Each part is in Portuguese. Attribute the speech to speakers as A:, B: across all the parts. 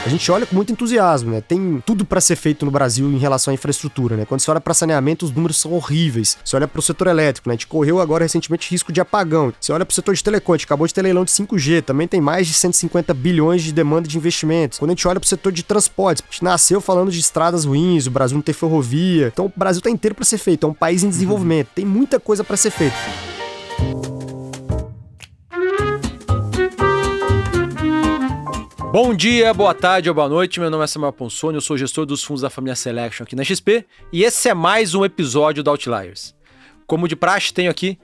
A: a gente olha com muito entusiasmo, né? Tem tudo para ser feito no Brasil em relação à infraestrutura, né? Quando você olha para saneamento, os números são horríveis. Você olha para o setor elétrico, né? A gente correu agora recentemente risco de apagão. Você olha para o setor de telecom, a gente acabou de ter leilão de 5G, também tem mais de 150 bilhões de demanda de investimentos. Quando a gente olha para o setor de transportes, a gente nasceu falando de estradas ruins, o Brasil não tem ferrovia. Então o Brasil tá inteiro para ser feito, é um país em desenvolvimento, tem muita coisa para ser feita.
B: Bom dia, boa tarde ou boa noite, meu nome é Samuel Ponsoni, eu sou gestor dos fundos da família Selection aqui na XP e esse é mais um episódio do Outliers. Como de praxe, tenho aqui,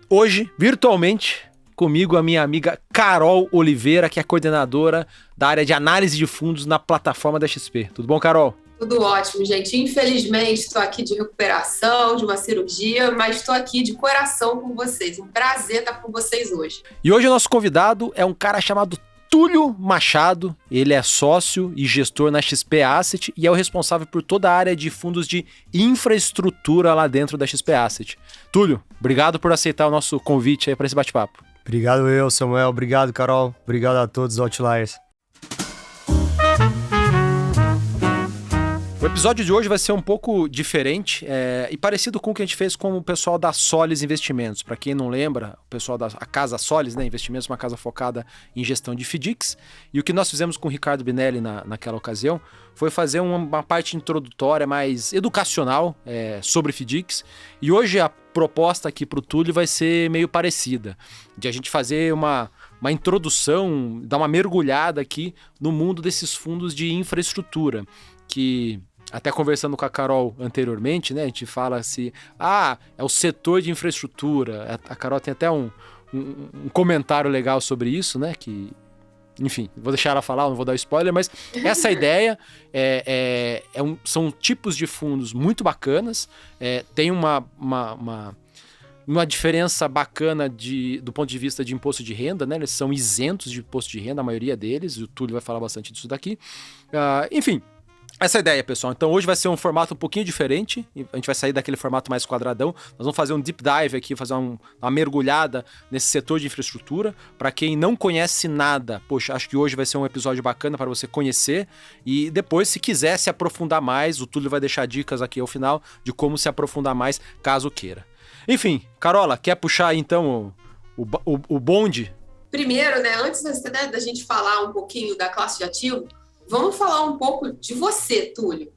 B: hoje, virtualmente, comigo a minha amiga Carol Oliveira, que é coordenadora da área de análise de fundos na plataforma da XP. Tudo bom, Carol?
C: Tudo ótimo, gente. Infelizmente, estou aqui de recuperação, de uma cirurgia, mas estou aqui de coração com vocês. Um prazer estar com vocês hoje.
B: E hoje o nosso convidado é um cara chamado Túlio Machado. Ele é sócio e gestor na XP Asset e é o responsável por toda a área de fundos de infraestrutura lá dentro da XP Asset. Túlio, obrigado por aceitar o nosso convite aí para esse bate-papo.
A: Obrigado Samuel. Obrigado, Carol. Obrigado a todos os Outliers.
B: O episódio de hoje vai ser um pouco diferente e parecido com o que a gente fez com o pessoal da Solis Investimentos. Para quem não lembra, o pessoal da Casa Solis, né, Investimentos, uma casa focada em gestão de FDICs. E o que nós fizemos com o Ricardo Binelli naquela ocasião foi fazer uma parte introdutória mais educacional sobre FDICs. E hoje a proposta aqui para o Túlio vai ser meio parecida, de a gente fazer uma introdução, dar uma mergulhada aqui no mundo desses fundos de infraestrutura, que... Até conversando com a Carol anteriormente, né? A gente fala assim, é o setor de infraestrutura. A Carol tem até um comentário legal sobre isso, né? Que, enfim, vou deixar ela falar, não vou dar spoiler, mas essa ideia são tipos de fundos muito bacanas, tem uma diferença bacana do ponto de vista de imposto de renda, né? Eles são isentos de imposto de renda, a maioria deles, o Túlio vai falar bastante disso daqui. Enfim, essa é a ideia, pessoal. Então hoje vai ser um formato um pouquinho diferente, a gente vai sair daquele formato mais quadradão, nós vamos fazer um deep dive aqui, fazer uma mergulhada nesse setor de infraestrutura. Para quem não conhece nada, poxa, acho que hoje vai ser um episódio bacana para você conhecer e depois, se quiser se aprofundar mais, o Túlio vai deixar dicas aqui ao final de como se aprofundar mais, caso queira. Enfim, Carola, quer puxar aí, então o bonde?
C: Primeiro, né, antes da gente falar um pouquinho da classe de ativo, vamos falar um pouco de você, Túlio.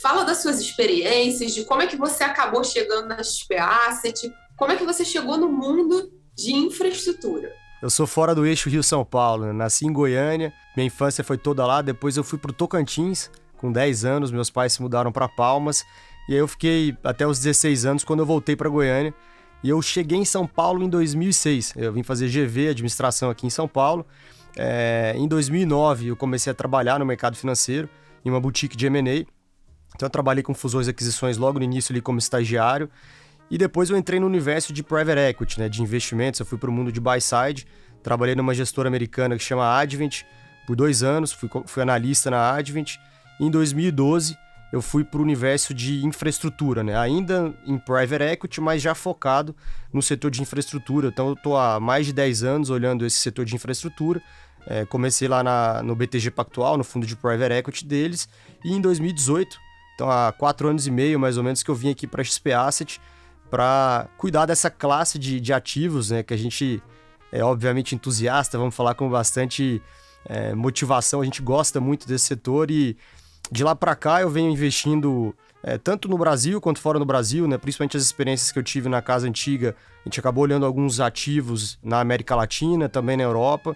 C: Fala das suas experiências, de como é que você acabou chegando na XP Asset, como é que você chegou no mundo de infraestrutura.
A: Eu sou fora do eixo Rio-São Paulo, né? Nasci em Goiânia, minha infância foi toda lá, depois eu fui pro Tocantins, com 10 anos, meus pais se mudaram para Palmas, e aí eu fiquei até os 16 anos quando eu voltei para Goiânia, e eu cheguei em São Paulo em 2006, eu vim fazer GV, administração aqui em São Paulo. Em 2009 eu comecei a trabalhar no mercado financeiro, em uma boutique de M&A, então eu trabalhei com fusões e aquisições logo no início ali como estagiário, e depois eu entrei no universo de private equity, né, de investimentos, eu fui para o mundo de buy side, trabalhei numa gestora americana que chama Advent por 2 anos, fui analista na Advent, e em 2012 eu fui para o universo de infraestrutura, né, ainda em private equity, mas já focado no setor de infraestrutura, então eu estou há mais de 10 anos olhando esse setor de infraestrutura. Comecei lá no BTG Pactual, no fundo de private equity deles, e em 2018, então há 4 anos e meio mais ou menos, que eu vim aqui para a XP Asset para cuidar dessa classe de ativos, né, que a gente é obviamente entusiasta, vamos falar com bastante motivação, a gente gosta muito desse setor e de lá para cá eu venho investindo tanto no Brasil quanto fora do Brasil, né, principalmente as experiências que eu tive na casa antiga, a gente acabou olhando alguns ativos na América Latina, também na Europa.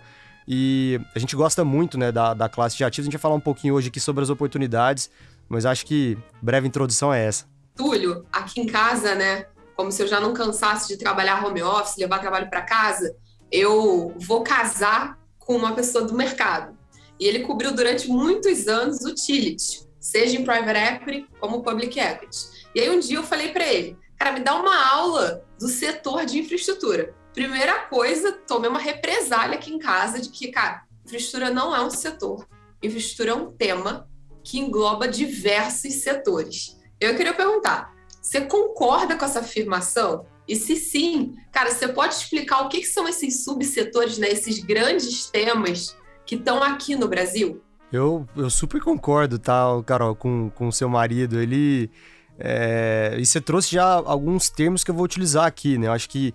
A: E a gente gosta muito, né, da classe de ativos. A gente vai falar um pouquinho hoje aqui sobre as oportunidades, mas acho que breve introdução é essa.
C: Túlio, aqui em casa, né, como se eu já não cansasse de trabalhar home office, levar trabalho para casa, eu vou casar com uma pessoa do mercado. E ele cobriu durante muitos anos utility, seja em private equity como public equity. E aí um dia eu falei para ele, cara, me dá uma aula do setor de infraestrutura. Primeira coisa, tomei uma represália aqui em casa de que, cara, infraestrutura não é um setor. Infraestrutura é um tema que engloba diversos setores. Eu queria perguntar, você concorda com essa afirmação? E se sim, cara, você pode explicar o que são esses subsetores, né, esses grandes temas que estão aqui no Brasil?
A: Eu super concordo, tá, Carol, com o seu marido. E você trouxe já alguns termos que eu vou utilizar aqui, né? Eu acho que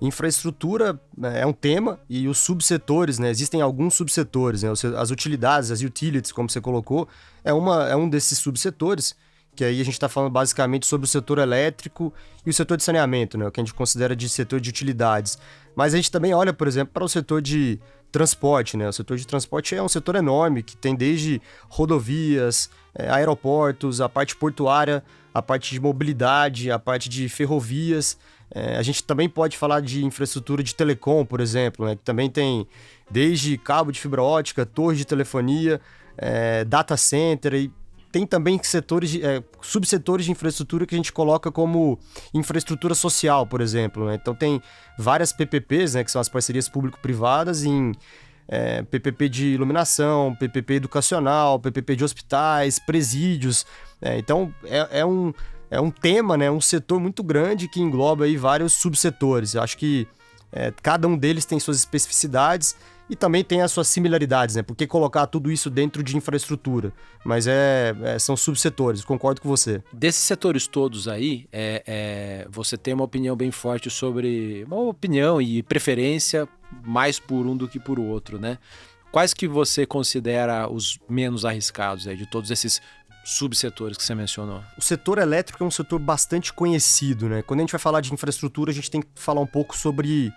A: infraestrutura, né, é um tema e os subsetores, né? Existem alguns subsetores, né? As utilidades, as utilities, como você colocou, é um desses subsetores, que aí a gente está falando basicamente sobre o setor elétrico e o setor de saneamento, né? O que a gente considera de setor de utilidades. Mas a gente também olha, por exemplo, para o setor de transporte, né? O setor de transporte é um setor enorme, que tem desde rodovias, aeroportos, a parte portuária, a parte de mobilidade, a parte de ferrovias. A gente também pode falar de infraestrutura de telecom, por exemplo, né? Que também tem desde cabo de fibra ótica, torre de telefonia, data center, e tem também subsetores de infraestrutura que a gente coloca como infraestrutura social, por exemplo, né? Então tem várias PPPs, né, que são as parcerias público-privadas, em PPP de iluminação, PPP educacional, PPP de hospitais, presídios. Então é um tema, né, um setor muito grande que engloba aí vários subsetores. Eu acho que cada um deles tem suas especificidades e também tem as suas similaridades, né? Por que colocar tudo isso dentro de infraestrutura? Mas são subsetores, concordo com você.
B: Desses setores todos aí, você tem uma opinião bem forte sobre... Uma opinião e preferência mais por um do que por outro, né? Quais que você considera os menos arriscados aí de todos esses subsetores que você mencionou?
A: O setor elétrico é um setor bastante conhecido, né? Quando a gente vai falar de infraestrutura, a gente tem que falar um pouco sobre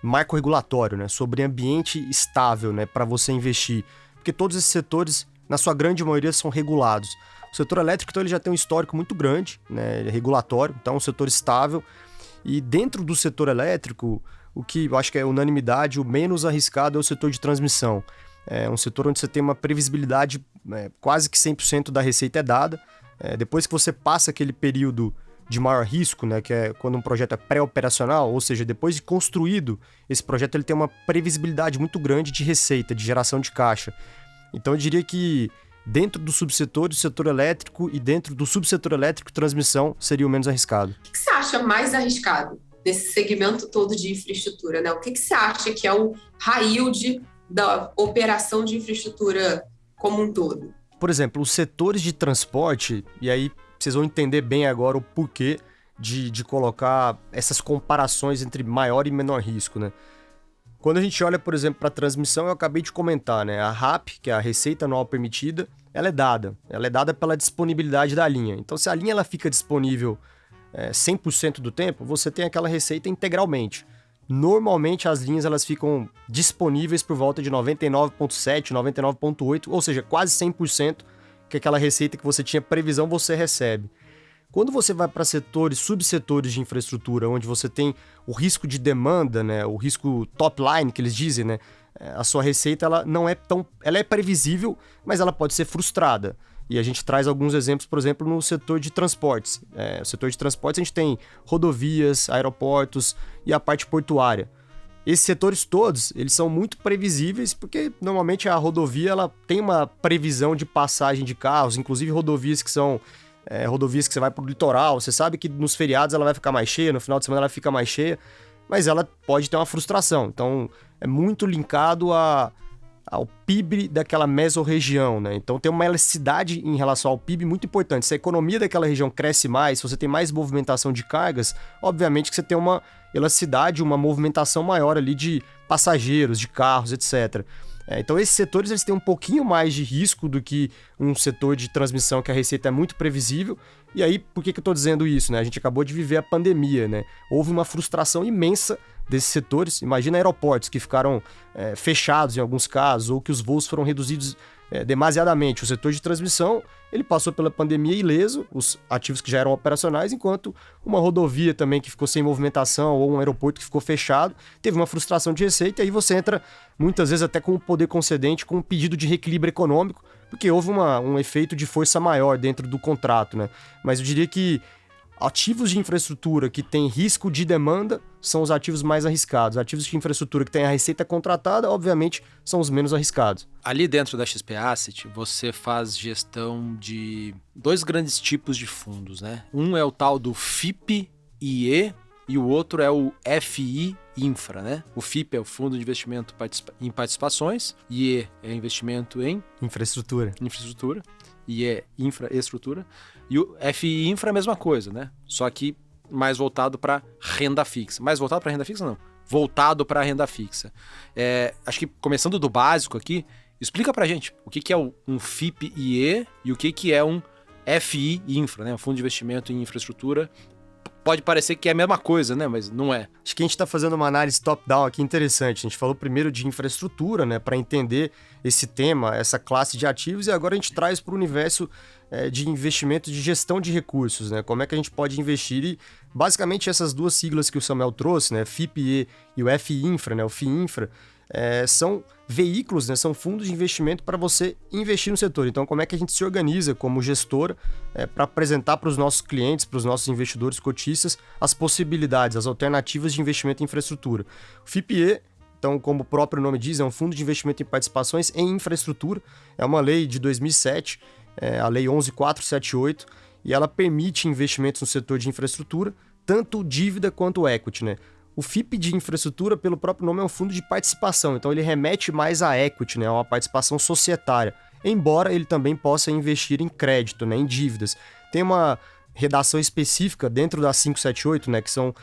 A: marco regulatório, né? Sobre ambiente estável, né? Para você investir. Porque todos esses setores, na sua grande maioria, são regulados. O setor elétrico, então, ele já tem um histórico muito grande, né? Ele é regulatório, então é um setor estável. E dentro do setor elétrico, o que eu acho que é unanimidade, o menos arriscado é o setor de transmissão. É um setor onde você tem uma previsibilidade, quase que 100% da receita é dada. Depois que você passa aquele período de maior risco, né, que é quando um projeto é pré-operacional, ou seja, depois de construído, esse projeto ele tem uma previsibilidade muito grande de receita, de geração de caixa. Então eu diria que dentro do subsetor do setor elétrico e dentro do subsetor elétrico, transmissão seria o menos arriscado.
C: O que você acha mais arriscado nesse segmento todo de infraestrutura, né? O que você acha que é o yield da operação de infraestrutura como um todo?
A: Por exemplo, os setores de transporte, e aí vocês vão entender bem agora o porquê de colocar essas comparações entre maior e menor risco, né? Quando a gente olha, por exemplo, para a transmissão, eu acabei de comentar, né? A RAP, que é a Receita Anual Permitida, ela é dada pela disponibilidade da linha. Então, se a linha ela fica disponível 100% do tempo, você tem aquela receita integralmente. Normalmente, as linhas elas ficam disponíveis por volta de 99,7%, 99,8%, ou seja, quase 100%, que aquela receita que você tinha previsão, você recebe. Quando você vai para subsetores de infraestrutura, onde você tem o risco de demanda, né, o risco top line, que eles dizem, né, a sua receita ela não é tão... Ela é previsível, mas ela pode ser frustrada. E a gente traz alguns exemplos, por exemplo, no setor de transportes. No setor de transportes a gente tem rodovias, aeroportos e a parte portuária. Esses setores todos, eles são muito previsíveis, porque normalmente a rodovia ela tem uma previsão de passagem de carros, inclusive rodovias que são rodovias que você vai para o litoral. Você sabe que nos feriados ela vai ficar mais cheia, no final de semana ela fica mais cheia, mas ela pode ter uma frustração. Então, é muito linkado ao PIB daquela mesorregião, né? Então, tem uma elasticidade em relação ao PIB muito importante. Se a economia daquela região cresce mais, se você tem mais movimentação de cargas, obviamente que você tem uma elasticidade, uma movimentação maior ali de passageiros, de carros, etc. Então esses setores eles têm um pouquinho mais de risco do que um setor de transmissão que a receita é muito previsível. E aí, por que eu estou dizendo isso, né? A gente acabou de viver a pandemia, né? Houve uma frustração imensa desses setores. Imagina aeroportos que ficaram fechados em alguns casos, ou que os voos foram reduzidos demasiadamente. O setor de transmissão, ele passou pela pandemia ileso, os ativos que já eram operacionais, enquanto uma rodovia também que ficou sem movimentação, ou um aeroporto que ficou fechado, teve uma frustração de receita, e aí você entra, muitas vezes, até com o poder concedente, com um pedido de reequilíbrio econômico, porque houve um efeito de força maior dentro do contrato, né? Mas eu diria que ativos de infraestrutura que têm risco de demanda são os ativos mais arriscados. Ativos de infraestrutura que têm a receita contratada, obviamente, são os menos arriscados.
B: Ali dentro da XP Asset, você faz gestão de dois grandes tipos de fundos, né? Um é o tal do FIP-IE e o outro é o FI Infra, né? O FIP é o Fundo de Investimento em Participações, IE é investimento em
A: Infraestrutura.
B: e é infraestrutura. E o FI Infra é a mesma coisa, né? Só que mais voltado para renda fixa. Mais voltado para renda fixa, não. Voltado para renda fixa. Acho que começando do básico aqui, explica pra gente o que é um FIP-IE e o que é um FI Infra, né? Um Fundo de Investimento em Infraestrutura. Pode parecer que é a mesma coisa, né? Mas não é.
A: Acho que a gente está fazendo uma análise top-down aqui interessante. A gente falou primeiro de infraestrutura, né? Para entender esse tema, essa classe de ativos, e agora a gente traz para o universo de investimento de gestão de recursos, né? Como é que a gente pode investir e, basicamente, essas duas siglas que o Samuel trouxe, né? FIP-E e o FI-Infra, né? O FI-Infra, são veículos, né? São fundos de investimento para você investir no setor. Então, como é que a gente se organiza como gestora para apresentar para os nossos clientes, para os nossos investidores cotistas, as possibilidades, as alternativas de investimento em infraestrutura? O FIP-E, então, como o próprio nome diz, é um fundo de investimento em participações em infraestrutura. É uma lei de 2007, a Lei 11.478, e ela permite investimentos no setor de infraestrutura, tanto dívida quanto equity, né? O FIP de infraestrutura, pelo próprio nome, é um fundo de participação, então ele remete mais à equity, né, a uma participação societária, embora ele também possa investir em crédito, né, em dívidas. Tem uma redação específica dentro da 578, né, que são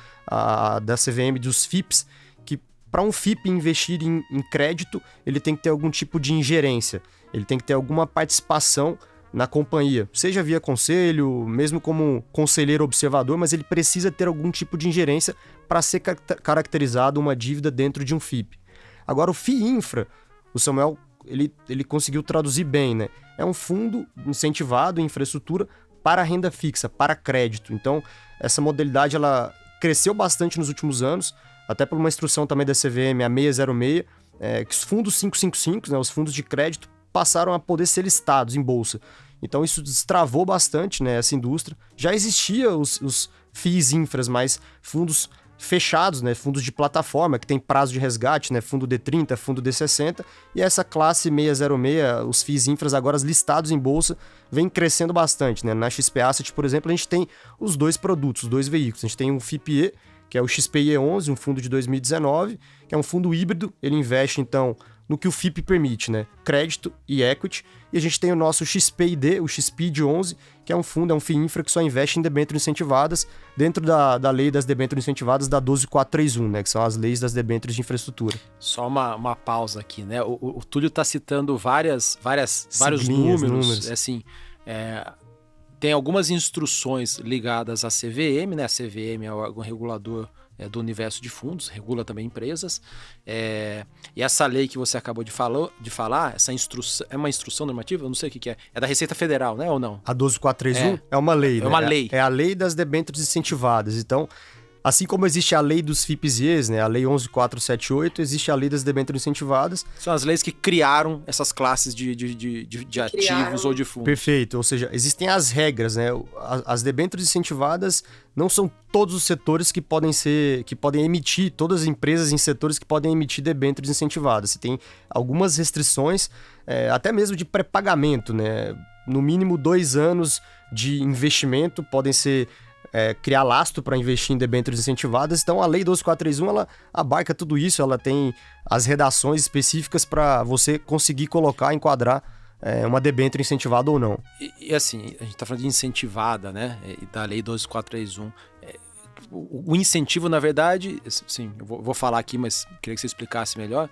A: da CVM dos FIPs, que para um FIP investir em crédito, ele tem que ter algum tipo de ingerência, ele tem que ter alguma participação na companhia, seja via conselho, mesmo como conselheiro observador, mas ele precisa ter algum tipo de ingerência para ser caracterizado uma dívida dentro de um FIP. Agora, o FI Infra, o Samuel, ele conseguiu traduzir bem, né? É um fundo incentivado em infraestrutura para renda fixa, para crédito. Então, essa modalidade ela cresceu bastante nos últimos anos, até por uma instrução também da CVM, a 606, que os fundos 555, né, os fundos de crédito, passaram a poder ser listados em bolsa. Então isso destravou bastante, né, essa indústria. Já existia os FIIs infras, mas fundos fechados, né, fundos de plataforma, que tem prazo de resgate, né, fundo D30, fundo D60, e essa classe 606, os FIIs infras agora listados em bolsa, vem crescendo bastante, né? Na XP Asset, por exemplo, a gente tem os dois produtos, os dois veículos. A gente tem um FIP-E, que é o XPIE11, um fundo de 2019, que é um fundo híbrido, ele investe, então, no que o FIP permite, né? Crédito e equity. E a gente tem o nosso XPID, o XPID11, que é um FII infra que só investe em debêntures incentivadas, dentro da lei das debêntures incentivadas da 12.431, né? Que são as leis das debêntures de infraestrutura.
B: Só uma pausa aqui, né? O Túlio está citando vários números. Assim, tem algumas instruções ligadas à CVM, né? A CVM é o órgão regulador do universo de fundos, regula também empresas. E essa lei que você acabou de falar, essa instrução, é uma instrução normativa? Eu não sei o que é. É da Receita Federal, né? Ou não?
A: A 12.431 é uma lei, né?
B: É uma lei.
A: É a lei das debêntures incentivadas. Então, assim como existe a lei dos FIPs, né? A lei 11.478, existe a lei das debêntures incentivadas.
B: São as leis que criaram essas classes de ativos ou de fundos.
A: Perfeito. Ou seja, existem as regras, né? As debêntures incentivadas não são todos os setores que podem emitir, todas as empresas em setores que podem emitir debêntures incentivadas. Você tem algumas restrições, até mesmo de pré-pagamento, né? No mínimo 2 anos de investimento podem ser criar lastro para investir em debêntures incentivadas. Então, a Lei 12.431, ela abarca tudo isso, ela tem as redações específicas para você conseguir enquadrar uma debênture incentivada ou não.
B: E assim, a gente está falando de incentivada, né? E da Lei 12.431. O incentivo, na verdade, sim, eu vou falar aqui, mas queria que você explicasse melhor.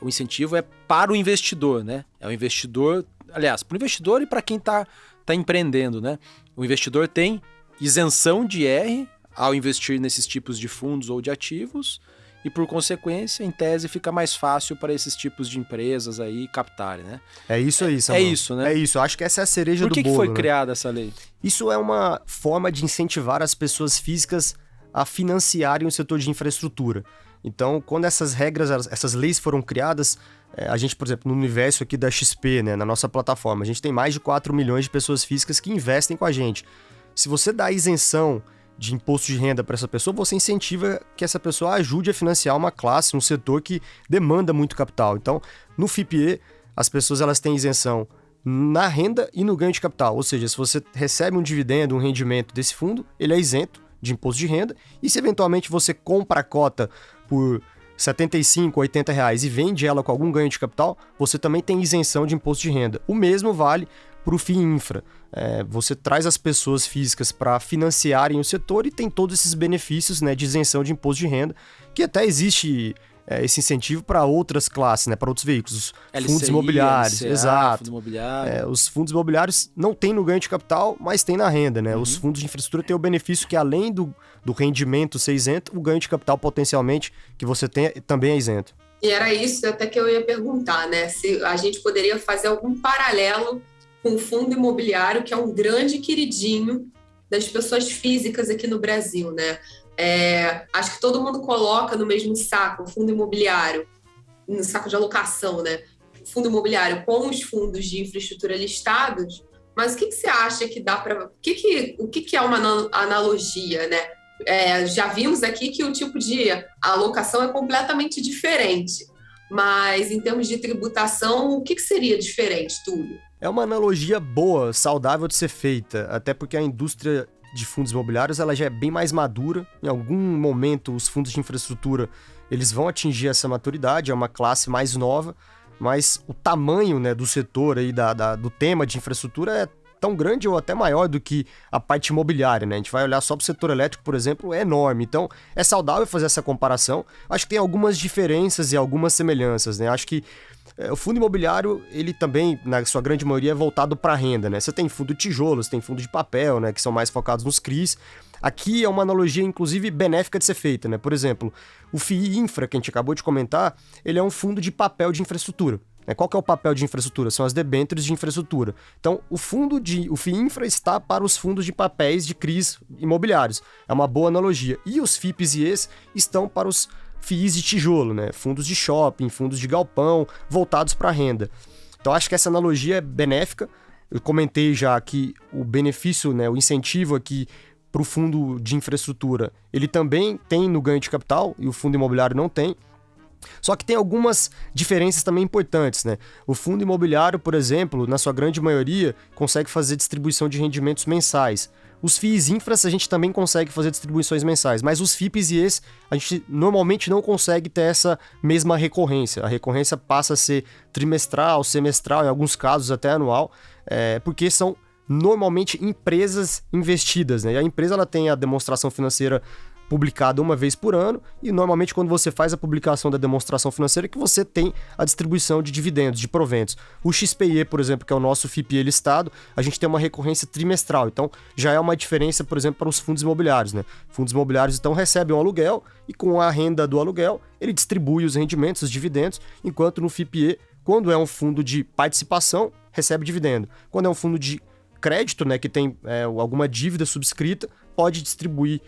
B: O incentivo é para o investidor, né? É o investidor, aliás, para o investidor e para quem tá empreendendo, né? O investidor tem isenção de IR ao investir nesses tipos de fundos ou de ativos e, por consequência, em tese, fica mais fácil para esses tipos de empresas aí captarem, né?
A: É isso aí, Samuel.
B: É isso, né?
A: É isso, eu acho que essa é a cereja do bolo.
B: Por que foi criada essa lei?
A: Isso é uma forma de incentivar as pessoas físicas a financiarem o setor de infraestrutura. Então, quando essas regras, essas leis foram criadas, a gente, por exemplo, no universo aqui da XP, né, na nossa plataforma, a gente tem mais de 4 milhões de pessoas físicas que investem com a gente. Se você dá isenção de imposto de renda para essa pessoa, você incentiva que essa pessoa ajude a financiar uma classe, um setor que demanda muito capital. Então, no FIPE, as pessoas elas têm isenção na renda e no ganho de capital. Ou seja, se você recebe um dividendo, um rendimento desse fundo, ele é isento de imposto de renda, e se eventualmente você compra a cota por R$75, R$80 e vende ela com algum ganho de capital, você também tem isenção de imposto de renda. O mesmo vale para o FII Infra. Você traz as pessoas físicas para financiarem o setor e tem todos esses benefícios, né, de isenção de imposto de renda, que até existe esse incentivo para outras classes, né, para outros veículos, LCI, fundos imobiliários,
B: LCA,
A: exato.
B: Fundo imobiliário.
A: Os fundos imobiliários não tem no ganho de capital, mas tem na renda, né? Os fundos de infraestrutura têm o benefício que, além do rendimento ser isento, o ganho de capital potencialmente que você tem também é isento.
C: E era isso até que eu ia perguntar, né? Se a gente poderia fazer algum paralelo com o fundo imobiliário, que é um grande queridinho das pessoas físicas aqui no Brasil, né? Acho que todo mundo coloca no mesmo saco o fundo imobiliário, no saco de alocação, né? O fundo imobiliário com os fundos de infraestrutura listados, mas o que você acha que dá para... O que é uma analogia, né? Já vimos aqui que o tipo de alocação é completamente diferente, mas em termos de tributação, o que seria diferente, Túlio?
A: É uma analogia boa, saudável de ser feita, até porque a indústria de fundos imobiliários ela já é bem mais madura. Em algum momento, os fundos de infraestrutura eles vão atingir essa maturidade, é uma classe mais nova, mas o tamanho, né, do setor, aí, do tema de infraestrutura é tão grande ou até maior do que a parte imobiliária, né? A gente vai olhar só para o setor elétrico, por exemplo, é enorme. Então, é saudável fazer essa comparação. Acho que tem algumas diferenças e algumas semelhanças, né? Acho que o fundo imobiliário, ele também, na sua grande maioria, é voltado para renda, né? Você tem fundo de tijolos, tem fundo de papel, né? Que são mais focados nos CRIs. Aqui é uma analogia, inclusive, benéfica de ser feita, né? Por exemplo, o FII Infra, que a gente acabou de comentar, ele é um fundo de papel de infraestrutura. Qual que é o papel de infraestrutura? São as debêntures de infraestrutura. Então, o FII Infra está para os fundos de papéis de CRIs imobiliários. É uma boa analogia. E os FIPs e ES estão para os FIIs de tijolo, né? Fundos de shopping, fundos de galpão, voltados para a renda. Então, acho que essa analogia é benéfica. Eu comentei já que o benefício, né, o incentivo aqui para o fundo de infraestrutura, ele também tem no ganho de capital e o fundo imobiliário não tem. Só que tem algumas diferenças também importantes, né? O fundo imobiliário, por exemplo, na sua grande maioria, consegue fazer distribuição de rendimentos mensais. Os FIIs infras a gente também consegue fazer distribuições mensais, mas os FIPs e ES a gente normalmente não consegue ter essa mesma recorrência. A recorrência passa a ser trimestral, semestral, em alguns casos até anual, porque são normalmente empresas investidas, né? E a empresa ela tem a demonstração financeira publicada uma vez por ano, e normalmente quando você faz a publicação da demonstração financeira que você tem a distribuição de dividendos, de proventos. O XPE, por exemplo, que é o nosso FIPE listado, a gente tem uma recorrência trimestral, então já é uma diferença, por exemplo, para os fundos imobiliários, né? Fundos imobiliários então recebem um aluguel e com a renda do aluguel ele distribui os rendimentos, os dividendos, enquanto no FIPE, quando é um fundo de participação, recebe dividendo. Quando é um fundo de crédito, né, que tem alguma dívida subscrita, pode distribuir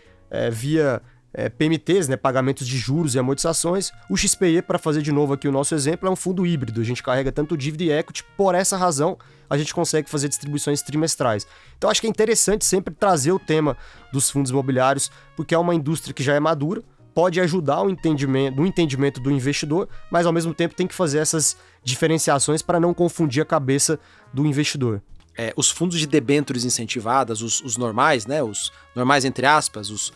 A: via PMTs, né, pagamentos de juros e amortizações. O XPE, para fazer de novo aqui o nosso exemplo, é um fundo híbrido. A gente carrega tanto dívida e equity, por essa razão a gente consegue fazer distribuições trimestrais. Então acho que é interessante sempre trazer o tema dos fundos imobiliários, porque é uma indústria que já é madura, pode ajudar no entendimento do investidor, mas ao mesmo tempo tem que fazer essas diferenciações para não confundir a cabeça do investidor.
B: Os fundos de debêntures incentivadas, os normais, né? Os normais entre aspas, os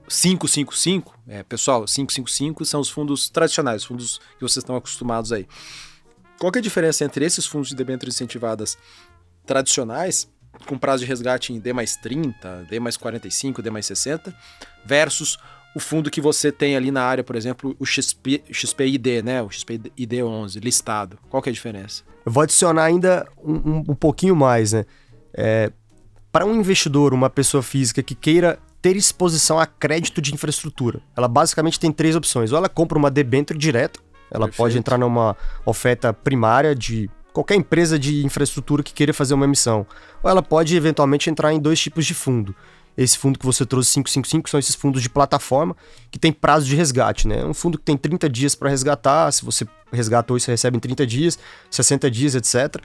B: 555, pessoal, 555 são os fundos tradicionais, os fundos que vocês estão acostumados aí. Qual que é a diferença entre esses fundos de debêntures incentivadas tradicionais, com prazo de resgate em D mais 30, D mais 45, D mais 60, versus o fundo que você tem ali na área, por exemplo, o XPID, né? O XPID 11, listado. Qual que é a diferença?
A: Eu vou adicionar ainda um pouquinho mais, né? Para um investidor, uma pessoa física que queira ter exposição a crédito de infraestrutura, ela basicamente tem 3 opções. Ou ela compra uma debênture direta, ela
B: Perfeito.
A: Pode entrar numa oferta primária de qualquer empresa de infraestrutura que queira fazer uma emissão. Ou ela pode, eventualmente, entrar em 2 tipos de fundo. Esse fundo que você trouxe, 555, são esses fundos de plataforma que tem prazo de resgate, né? Um fundo que tem 30 dias para resgatar, se você resgata hoje, você recebe em 30 dias, 60 dias, etc.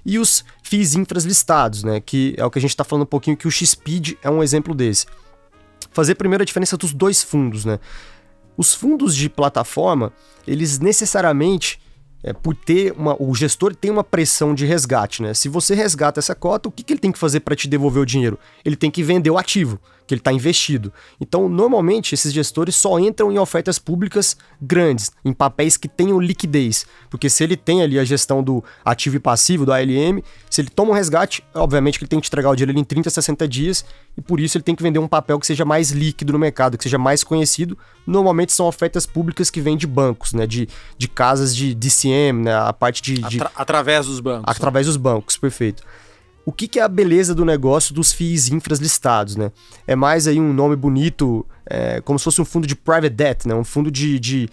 A: E os FIIs infras listados, né? Que é o que a gente está falando um pouquinho, que o XPID é um exemplo desse. Fazer primeiro a diferença dos 2 fundos, né? Os fundos de plataforma, eles necessariamente, por ter o gestor tem uma pressão de resgate, né? Se você resgata essa cota, o que ele tem que fazer para te devolver o dinheiro? Ele tem que vender o ativo, porque ele está investido. Então, normalmente, esses gestores só entram em ofertas públicas grandes, em papéis que tenham liquidez. Porque se ele tem ali a gestão do ativo e passivo, do ALM, se ele toma um resgate, obviamente que ele tem que entregar o dinheiro em 30 a 60 dias, e por isso ele tem que vender um papel que seja mais líquido no mercado, que seja mais conhecido. Normalmente são ofertas públicas que vêm de bancos, né? De casas de DCM, né? A parte de...
B: Através dos bancos.
A: Através dos bancos, perfeito. O que é a beleza do negócio dos FIIs infras listados, né? É mais aí um nome bonito, como se fosse um fundo de private debt, né? Um fundo de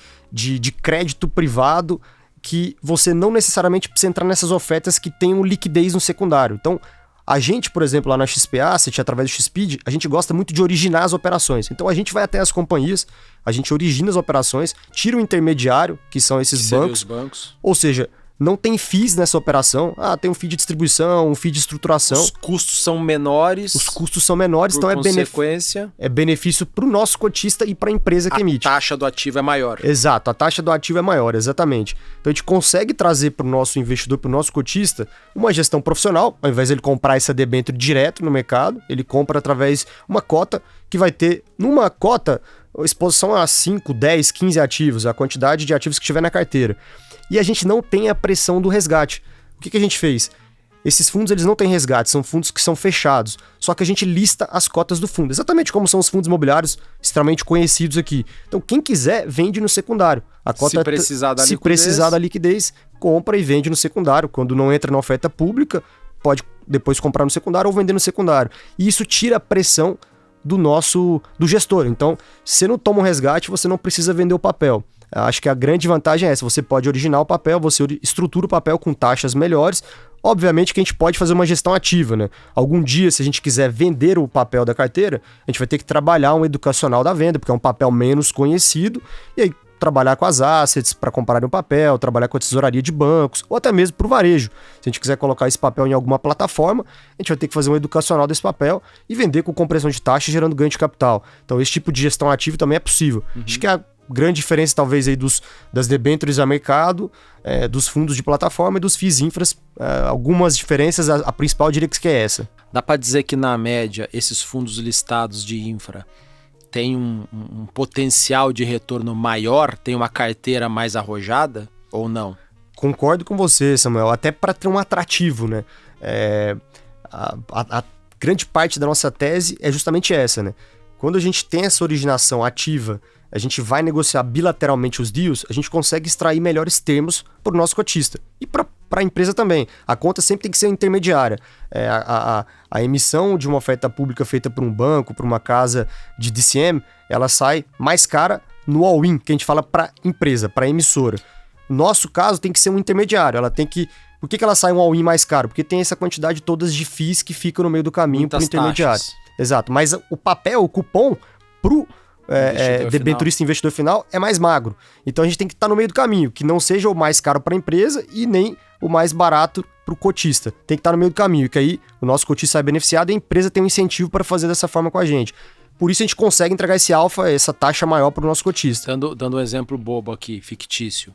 A: crédito privado que você não necessariamente precisa entrar nessas ofertas que tenham liquidez no secundário. Então, a gente, por exemplo, lá na XP Asset, através do XPID, a gente gosta muito de originar as operações. Então, a gente vai até as companhias, a gente origina as operações, tira o intermediário, que são esses bancos. Ou seja, não tem FIIs nessa operação. Tem um FII de distribuição, um FII de estruturação.
B: Os custos são menores.
A: Então é benefício para o nosso cotista e para a empresa que emite.
B: A taxa do ativo é maior.
A: Exato, a taxa do ativo é maior, exatamente. Então a gente consegue trazer para o nosso investidor, para o nosso cotista, uma gestão profissional. Ao invés de ele comprar essa debênture direto no mercado, ele compra através de uma cota que vai ter, numa cota, exposição a 5, 10, 15 ativos, a quantidade de ativos que tiver na carteira. E a gente não tem a pressão do resgate. O que a gente fez? Esses fundos eles não têm resgate, são fundos que são fechados. Só que a gente lista as cotas do fundo, exatamente como são os fundos imobiliários extremamente conhecidos aqui. Então quem quiser vende no secundário. A cota, se precisar da liquidez, compra e vende no secundário. Quando não entra na oferta pública, pode depois comprar no secundário ou vender no secundário. E isso tira a pressão do gestor. Então, se você não toma um resgate, você não precisa vender o papel. Acho que a grande vantagem é essa, você pode originar o papel, você estrutura o papel com taxas melhores. Obviamente que a gente pode fazer uma gestão ativa, né? Algum dia, se a gente quiser vender o papel da carteira, a gente vai ter que trabalhar um educacional da venda, porque é um papel menos conhecido, e aí trabalhar com as assets para comprar um papel, trabalhar com a tesouraria de bancos, ou até mesmo para o varejo. Se a gente quiser colocar esse papel em alguma plataforma, a gente vai ter que fazer um educacional desse papel e vender com compressão de taxa, gerando ganho de capital. Então esse tipo de gestão ativa também é possível. Acho que a grande diferença talvez aí das debêntures a mercado, dos fundos de plataforma e dos FIIs infras, algumas diferenças, a principal eu diria que é essa.
B: Dá para dizer que na média esses fundos listados de infra têm um potencial de retorno maior, tem uma carteira mais arrojada ou não?
A: Concordo com você, Samuel, até para ter um atrativo, né? A grande parte da nossa tese é justamente essa, né? Quando a gente tem essa originação ativa, a gente vai negociar bilateralmente os deals, a gente consegue extrair melhores termos para o nosso cotista. E para a empresa também. A conta sempre tem que ser intermediária. A emissão de uma oferta pública feita por um banco, por uma casa de DCM, ela sai mais cara no all-in, que a gente fala para empresa, para emissora. No nosso caso, tem que ser um intermediário. Ela tem que... Por que ela sai um all-in mais caro? Porque tem essa quantidade todas de FIIs que ficam no meio do caminho para o intermediário. Taxas. Exato. Mas o papel, o cupom, pro debenturista investidor final é mais magro. Então a gente tem que estar no meio do caminho, que não seja o mais caro para a empresa e nem o mais barato para o cotista. Tem que estar no meio do caminho, que aí o nosso cotista sai beneficiado e a empresa tem um incentivo para fazer dessa forma com a gente. Por isso a gente consegue entregar esse alfa, essa taxa maior para o nosso cotista.
B: Dando um exemplo bobo aqui, fictício.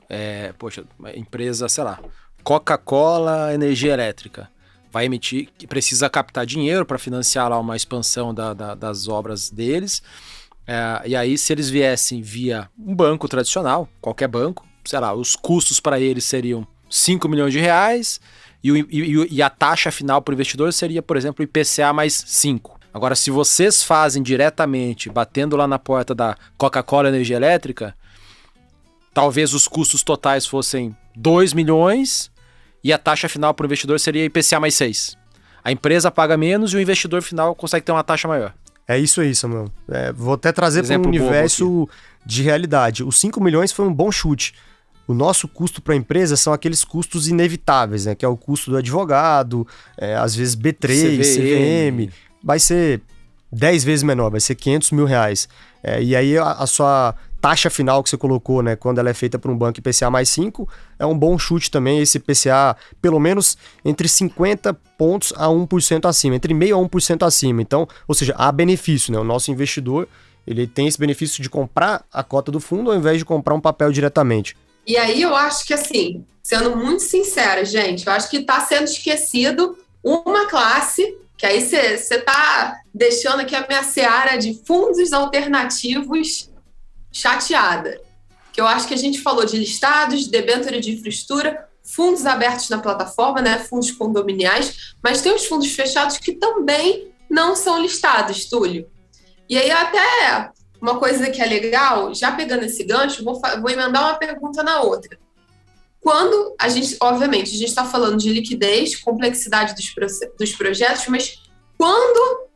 B: Empresa, sei lá, Coca-Cola Energia Elétrica. Vai emitir, que precisa captar dinheiro para financiar lá uma expansão das obras deles. E aí, se eles viessem via um banco tradicional, qualquer banco, sei lá, os custos para eles seriam 5 milhões de reais e a taxa final para o investidor seria, por exemplo, IPCA mais 5. Agora, se vocês fazem diretamente, batendo lá na porta da Coca-Cola Energia Elétrica, talvez os custos totais fossem 2 milhões e a taxa final para o investidor seria IPCA mais 6. A empresa paga menos e o investidor final consegue ter uma taxa maior.
A: É isso aí, Samuel. Vou até trazer para um universo de realidade. Os 5 milhões foi um bom chute. O nosso custo para a empresa são aqueles custos inevitáveis, né? Que é o custo do advogado, às vezes B3, CVM. Vai ser 10 vezes menor, vai ser 500 mil reais. E aí a sua taxa final que você colocou, né, quando ela é feita por um banco IPCA mais 5, é um bom chute também, esse IPCA pelo menos entre 50 pontos a 1% acima, entre meio a 1% acima. Então, ou seja, há benefício, né? O nosso investidor, ele tem esse benefício de comprar a cota do fundo ao invés de comprar um papel diretamente.
C: E aí eu acho que, assim, sendo muito sincera, gente, eu acho que está sendo esquecido uma classe Que aí você tá deixando aqui a minha seara de fundos alternativos chateada. Que eu acho que a gente falou de listados, debênture de infraestrutura, fundos abertos na plataforma, né, fundos condominiais, mas tem os fundos fechados que também não são listados, Túlio. E aí até uma coisa que é legal, já pegando esse gancho, vou emendar uma pergunta na outra. Quando a gente, obviamente, a gente está falando de liquidez, complexidade dos projetos, mas quando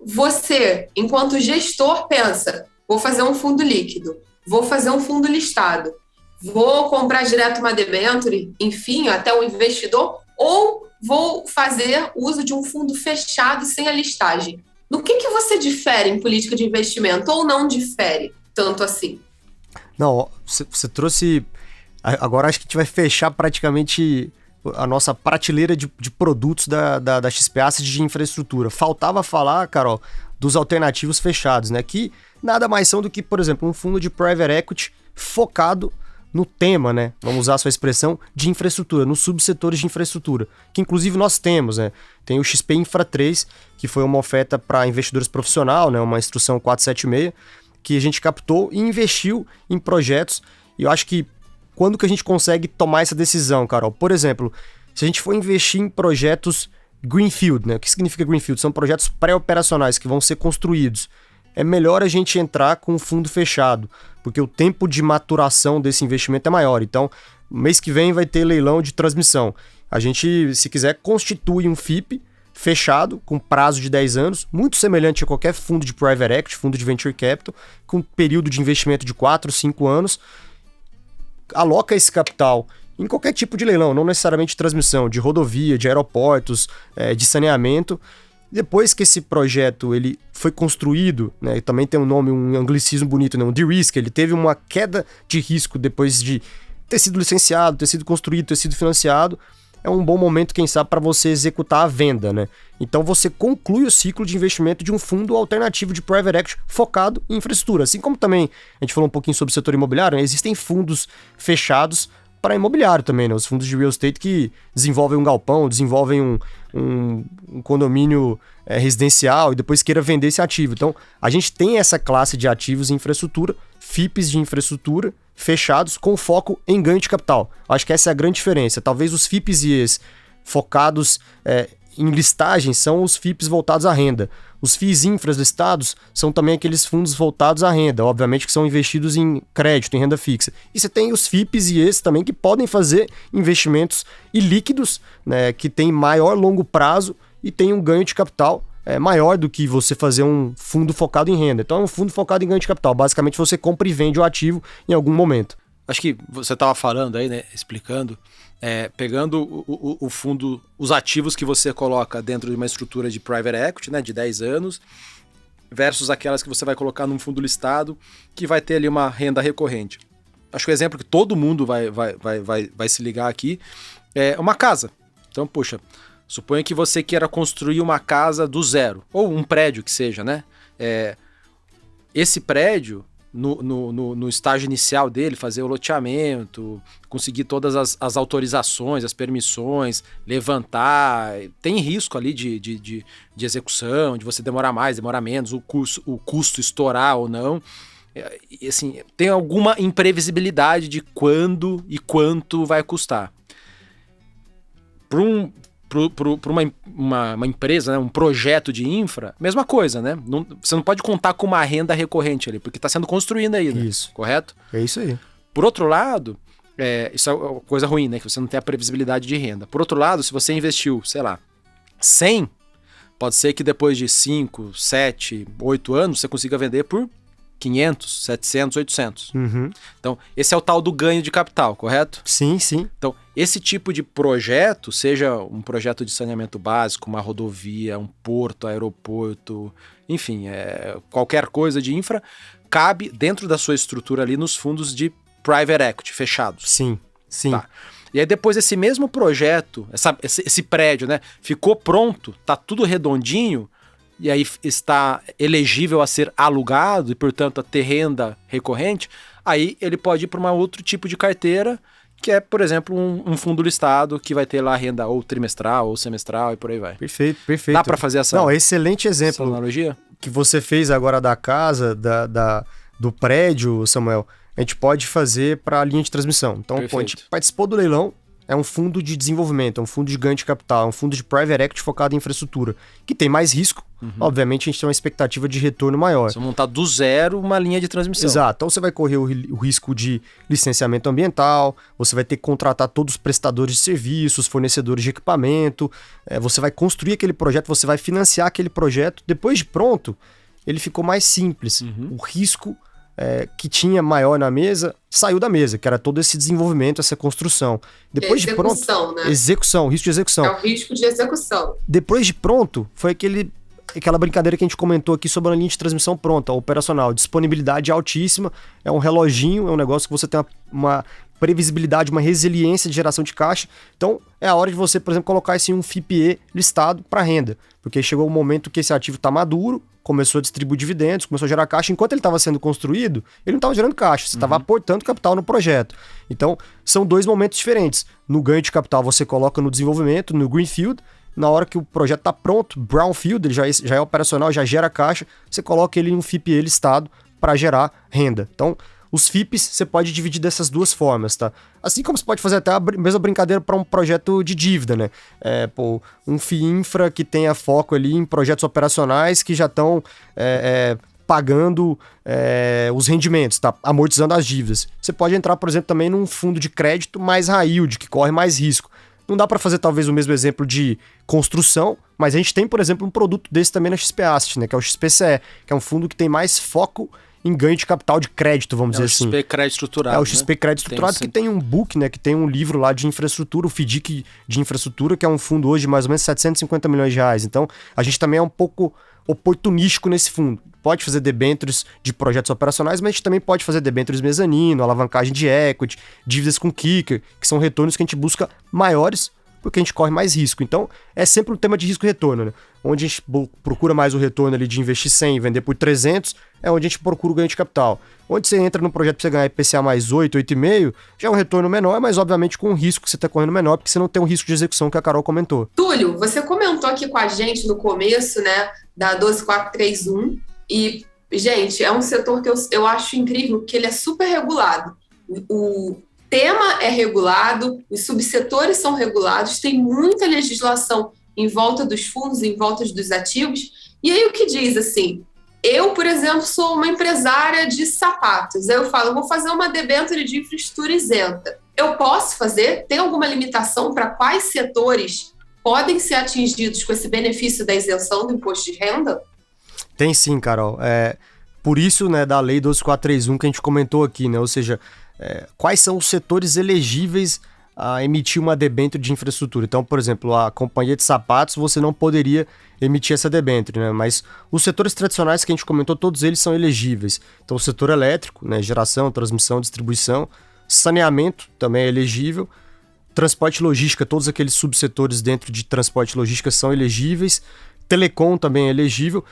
C: você, enquanto gestor, pensa, vou fazer um fundo líquido, vou fazer um fundo listado, vou comprar direto uma debênture, enfim, até o investidor, ou vou fazer uso de um fundo fechado sem a listagem. No que você difere em política de investimento ou não difere tanto assim?
A: Não, você trouxe... Agora acho que a gente vai fechar praticamente a nossa prateleira de produtos da XP Asset de infraestrutura. Faltava falar, Carol, dos alternativos fechados, né? Que nada mais são do que, por exemplo, um fundo de private equity focado no tema, né? Vamos usar a sua expressão, de infraestrutura, nos subsetores de infraestrutura, que inclusive nós temos, né? Tem o XP Infra 3, que foi uma oferta para investidores profissional, né? Uma instrução 476, que a gente captou e investiu em projetos. E eu acho que quando que a gente consegue tomar essa decisão, Carol? Por exemplo, se a gente for investir em projetos Greenfield, né? O que significa Greenfield? São projetos pré-operacionais que vão ser construídos. É melhor a gente entrar com um fundo fechado, porque o tempo de maturação desse investimento é maior. Então, mês que vem vai ter leilão de transmissão. A gente, se quiser, constitui um FIP fechado, com prazo de 10 anos, muito semelhante a qualquer fundo de private equity, fundo de venture capital, com período de investimento de 4, 5 anos, aloca esse capital em qualquer tipo de leilão, não necessariamente de transmissão, de rodovia, de aeroportos, de saneamento. Depois que esse projeto ele foi construído, né, também tem um nome, um anglicismo bonito, né, um de-risk, ele teve uma queda de risco depois de ter sido licenciado, ter sido construído, ter sido financiado, é um bom momento, quem sabe, para você executar a venda, né? Então você conclui o ciclo de investimento de um fundo alternativo de private equity focado em infraestrutura. Assim como também a gente falou um pouquinho sobre o setor imobiliário, né, existem fundos fechados para imobiliário também, né? Os fundos de real estate que desenvolvem um galpão, desenvolvem um condomínio residencial e depois queira vender esse ativo. Então, a gente tem essa classe de ativos em infraestrutura, FIPs de infraestrutura, fechados com foco em ganho de capital. Acho que essa é a grande diferença. Talvez os FIPs IEs focados em listagem são os FIPs voltados à renda. Os FIIs infras listados são também aqueles fundos voltados à renda, obviamente que são investidos em crédito, em renda fixa. E você tem os FIPs e esses também que podem fazer investimentos ilíquidos, né, que tem maior longo prazo e tem um ganho de capital maior do que você fazer um fundo focado em renda. Então é um fundo focado em ganho de capital. Basicamente você compra e vende o ativo em algum momento.
B: Acho que você estava falando aí, né, explicando, pegando o fundo, os ativos que você coloca dentro de uma estrutura de private equity, né, de 10 anos, versus aquelas que você vai colocar num fundo listado, que vai ter ali uma renda recorrente. Acho que o exemplo que todo mundo vai se ligar aqui é uma casa. Então, puxa, suponha que você queira construir uma casa do zero, ou um prédio que seja, né? Esse prédio, no estágio inicial dele, fazer o loteamento, conseguir todas as autorizações, as permissões, levantar, tem risco ali de execução, de você demorar mais, demorar menos, o custo estourar ou não. E, assim, tem alguma imprevisibilidade de quando e quanto vai custar. Para uma empresa, né, um projeto de infra, mesma coisa, né? Você não pode contar com uma renda recorrente ali, porque está sendo construída ainda.
A: Isso.
B: Correto?
A: É isso aí.
B: Por outro lado, isso é uma coisa ruim, né? Que você não tem a previsibilidade de renda. Por outro lado, se você investiu, sei lá, 100, pode ser que depois de 5, 7, 8 anos você consiga vender por 500, 700, 800.
A: Uhum.
B: Então, esse é o tal do ganho de capital, correto?
A: Sim, sim.
B: Então, esse tipo de projeto, seja um projeto de saneamento básico, uma rodovia, um porto, aeroporto, enfim, qualquer coisa de infra, cabe dentro da sua estrutura ali nos fundos de private equity fechados.
A: Sim, sim.
B: Tá. E aí depois esse mesmo projeto, esse prédio, né, ficou pronto, tá tudo redondinho, e aí está elegível a ser alugado e, portanto, a ter renda recorrente, aí ele pode ir para um outro tipo de carteira que é, por exemplo, um fundo listado que vai ter lá renda ou trimestral ou semestral e por aí vai.
A: Perfeito.
B: Dá para fazer essa,
A: Não, excelente exemplo
B: analogia?
A: Que você fez agora da casa, do prédio, Samuel. A gente pode fazer para a linha de transmissão. Então, pô, a gente participou do leilão, é um fundo de desenvolvimento, é um fundo de ganho de capital, é um fundo de private equity focado em infraestrutura, que tem mais risco. Obviamente, a gente tem uma expectativa de retorno maior.
B: Você montar do zero uma linha de transmissão.
A: Exato. Então, você vai correr o risco de licenciamento ambiental, você vai ter que contratar todos os prestadores de serviços, fornecedores de equipamento, você vai construir aquele projeto, você vai financiar aquele projeto. Depois de pronto, ele ficou mais simples. O risco que tinha maior na mesa, saiu da mesa, que era todo esse desenvolvimento, essa construção. Depois de pronto,
C: né?
A: Execução, risco de execução.
C: É o risco de execução.
A: Depois de pronto, foi aquela brincadeira que a gente comentou aqui sobre a linha de transmissão pronta, operacional. Disponibilidade altíssima, é um reloginho, é um negócio que você tem uma previsibilidade, uma resiliência de geração de caixa. Então, é a hora de você, por exemplo, colocar esse um FIPE listado para renda, porque chegou o momento que esse ativo está maduro, começou a distribuir dividendos, começou a gerar caixa. Enquanto ele estava sendo construído, ele não estava gerando caixa, você estava aportando capital no projeto. Então, são dois momentos diferentes. No ganho de capital, você coloca no desenvolvimento, no greenfield. Na hora que o projeto está pronto, brownfield, ele já é operacional, já gera caixa, você coloca ele em um FIPE listado para gerar renda. Então, os FIPs você pode dividir dessas duas formas, tá? Assim como você pode fazer até a mesma brincadeira para um projeto de dívida, né? Um FIINFRA que tenha foco ali em projetos operacionais que já estão pagando os rendimentos, tá? Amortizando as dívidas. Você pode entrar, por exemplo, também num fundo de crédito mais high yield, que corre mais risco. Não dá para fazer talvez o mesmo exemplo de construção, mas a gente tem, por exemplo, um produto desse também na XP Asset, né? Que é o XPCE, que é um fundo que tem mais foco em ganho de capital de crédito, vamos dizer assim.
B: É o XP Crédito Estruturado.
A: É o XP Crédito Estruturado, que tem um book, né? Que tem um livro lá de infraestrutura, o FDIC de infraestrutura, que é um fundo hoje de mais ou menos 750 milhões de reais. Então, a gente também é um pouco oportunístico nesse fundo. Pode fazer debêntures de projetos operacionais, mas a gente também pode fazer debêntures mezanino, alavancagem de equity, dívidas com kicker, que são retornos que a gente busca maiores, porque a gente corre mais risco. Então, é sempre um tema de risco e retorno, né? Onde a gente procura mais o retorno ali de investir 100 e vender por 300, é onde a gente procura o ganho de capital. Onde você entra no projeto para você ganhar IPCA mais 8, 8,5, já é um retorno menor, mas obviamente com um risco que você está correndo menor, porque você não tem um risco de execução que a Carol comentou.
C: Túlio, você comentou aqui com a gente no começo, né, da 12431, e, gente, é um setor que eu acho incrível, porque ele é super regulado. O tema é regulado, os subsetores são regulados, tem muita legislação em volta dos fundos, em volta dos ativos. E aí o que diz assim, eu, por exemplo, sou uma empresária de sapatos, aí eu falo, eu vou fazer uma debênture de infraestrutura isenta. Eu posso fazer? Tem alguma limitação para quais setores podem ser atingidos com esse benefício da isenção do imposto de renda?
A: Tem sim, Carol. Por isso, né, da lei 12431 que a gente comentou aqui, né? Ou seja, quais são os setores elegíveis a emitir uma debênture de infraestrutura. Então, por exemplo, a companhia de sapatos, você não poderia emitir essa debênture, né? Mas os setores tradicionais que a gente comentou, todos eles são elegíveis. Então, o setor elétrico, né, geração, transmissão, distribuição, saneamento também é elegível, transporte e logística, todos aqueles subsetores dentro de transporte e logística são elegíveis, telecom também é elegível,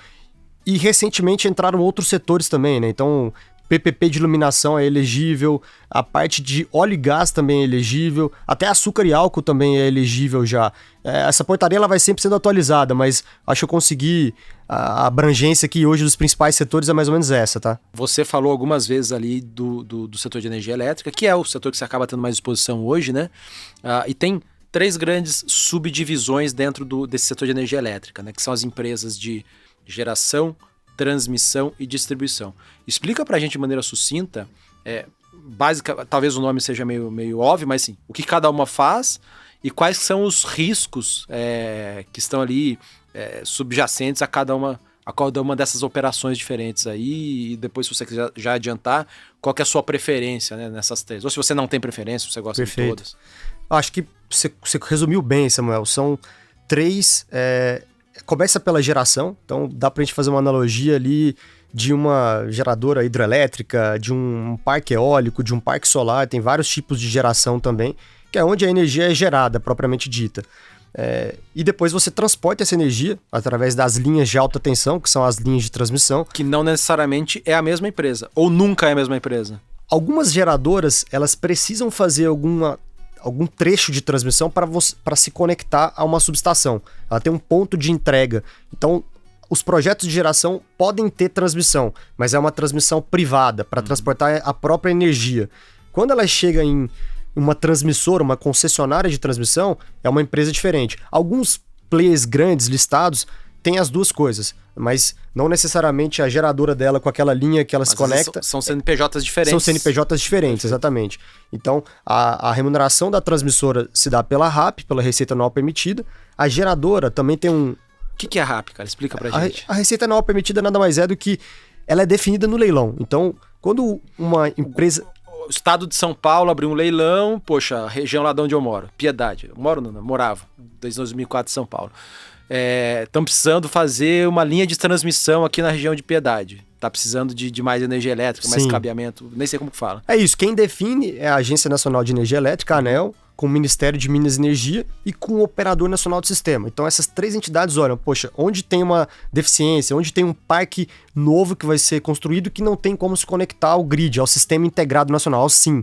A: e recentemente entraram outros setores também, né? Então, PPP de iluminação é elegível, a parte de óleo e gás também é elegível, até açúcar e álcool também é elegível já. Essa portaria ela vai sempre sendo atualizada, mas acho que eu consegui a abrangência aqui hoje dos principais setores é mais ou menos essa, tá?
B: Você falou algumas vezes ali do setor de energia elétrica, que é o setor que você acaba tendo mais exposição hoje, né? E tem 3 grandes subdivisões dentro desse setor de energia elétrica, né? Que são as empresas de geração, transmissão e distribuição. Explica pra gente de maneira sucinta, básica, talvez o nome seja meio óbvio, mas sim, o que cada uma faz e quais são os riscos que estão ali subjacentes a cada uma dessas operações diferentes aí, e depois se você quiser já adiantar, qual que é a sua preferência, né, nessas 3, ou se você não tem preferência, você gosta
A: Perfeito.
B: de todas.
A: Acho que você resumiu bem, Samuel, são 3... Começa pela geração, então dá pra gente fazer uma analogia ali de uma geradora hidrelétrica, de um parque eólico, de um parque solar, tem vários tipos de geração também, que é onde a energia é gerada, propriamente dita. E depois você transporta essa energia através das linhas de alta tensão, que são as linhas de transmissão.
B: Que não necessariamente é a mesma empresa, ou nunca é a mesma empresa.
A: Algumas geradoras, elas precisam fazer algum trecho de transmissão para se conectar a uma subestação. Ela tem um ponto de entrega. Então, os projetos de geração podem ter transmissão, mas é uma transmissão privada, para transportar a própria energia. Quando ela chega em uma transmissora, uma concessionária de transmissão, é uma empresa diferente. Alguns players grandes listados têm as duas coisas, mas não necessariamente a geradora dela com aquela linha que ela se conecta.
B: São CNPJs diferentes.
A: São CNPJs diferentes, exatamente. Então, a remuneração da transmissora se dá pela RAP, pela Receita Anual Permitida. A geradora também tem um...
B: O que é a RAP, cara? Explica pra gente.
A: A Receita Anual Permitida nada mais é do que ela é definida no leilão. Então, quando uma empresa...
B: O estado de São Paulo abriu um leilão, poxa, a região lá de onde eu moro, Piedade. Morava, desde 2004 em São Paulo. Estão precisando fazer uma linha de transmissão aqui na região de Piedade. Tá precisando de mais energia elétrica, mais cabeamento, nem sei como que fala.
A: É isso, quem define é a Agência Nacional de Energia Elétrica, a ANEEL, com o Ministério de Minas e Energia e com o Operador Nacional do Sistema. Então essas três entidades olham, poxa, onde tem uma deficiência, onde tem um parque novo que vai ser construído que não tem como se conectar ao grid, ao Sistema Integrado Nacional, ao SIM.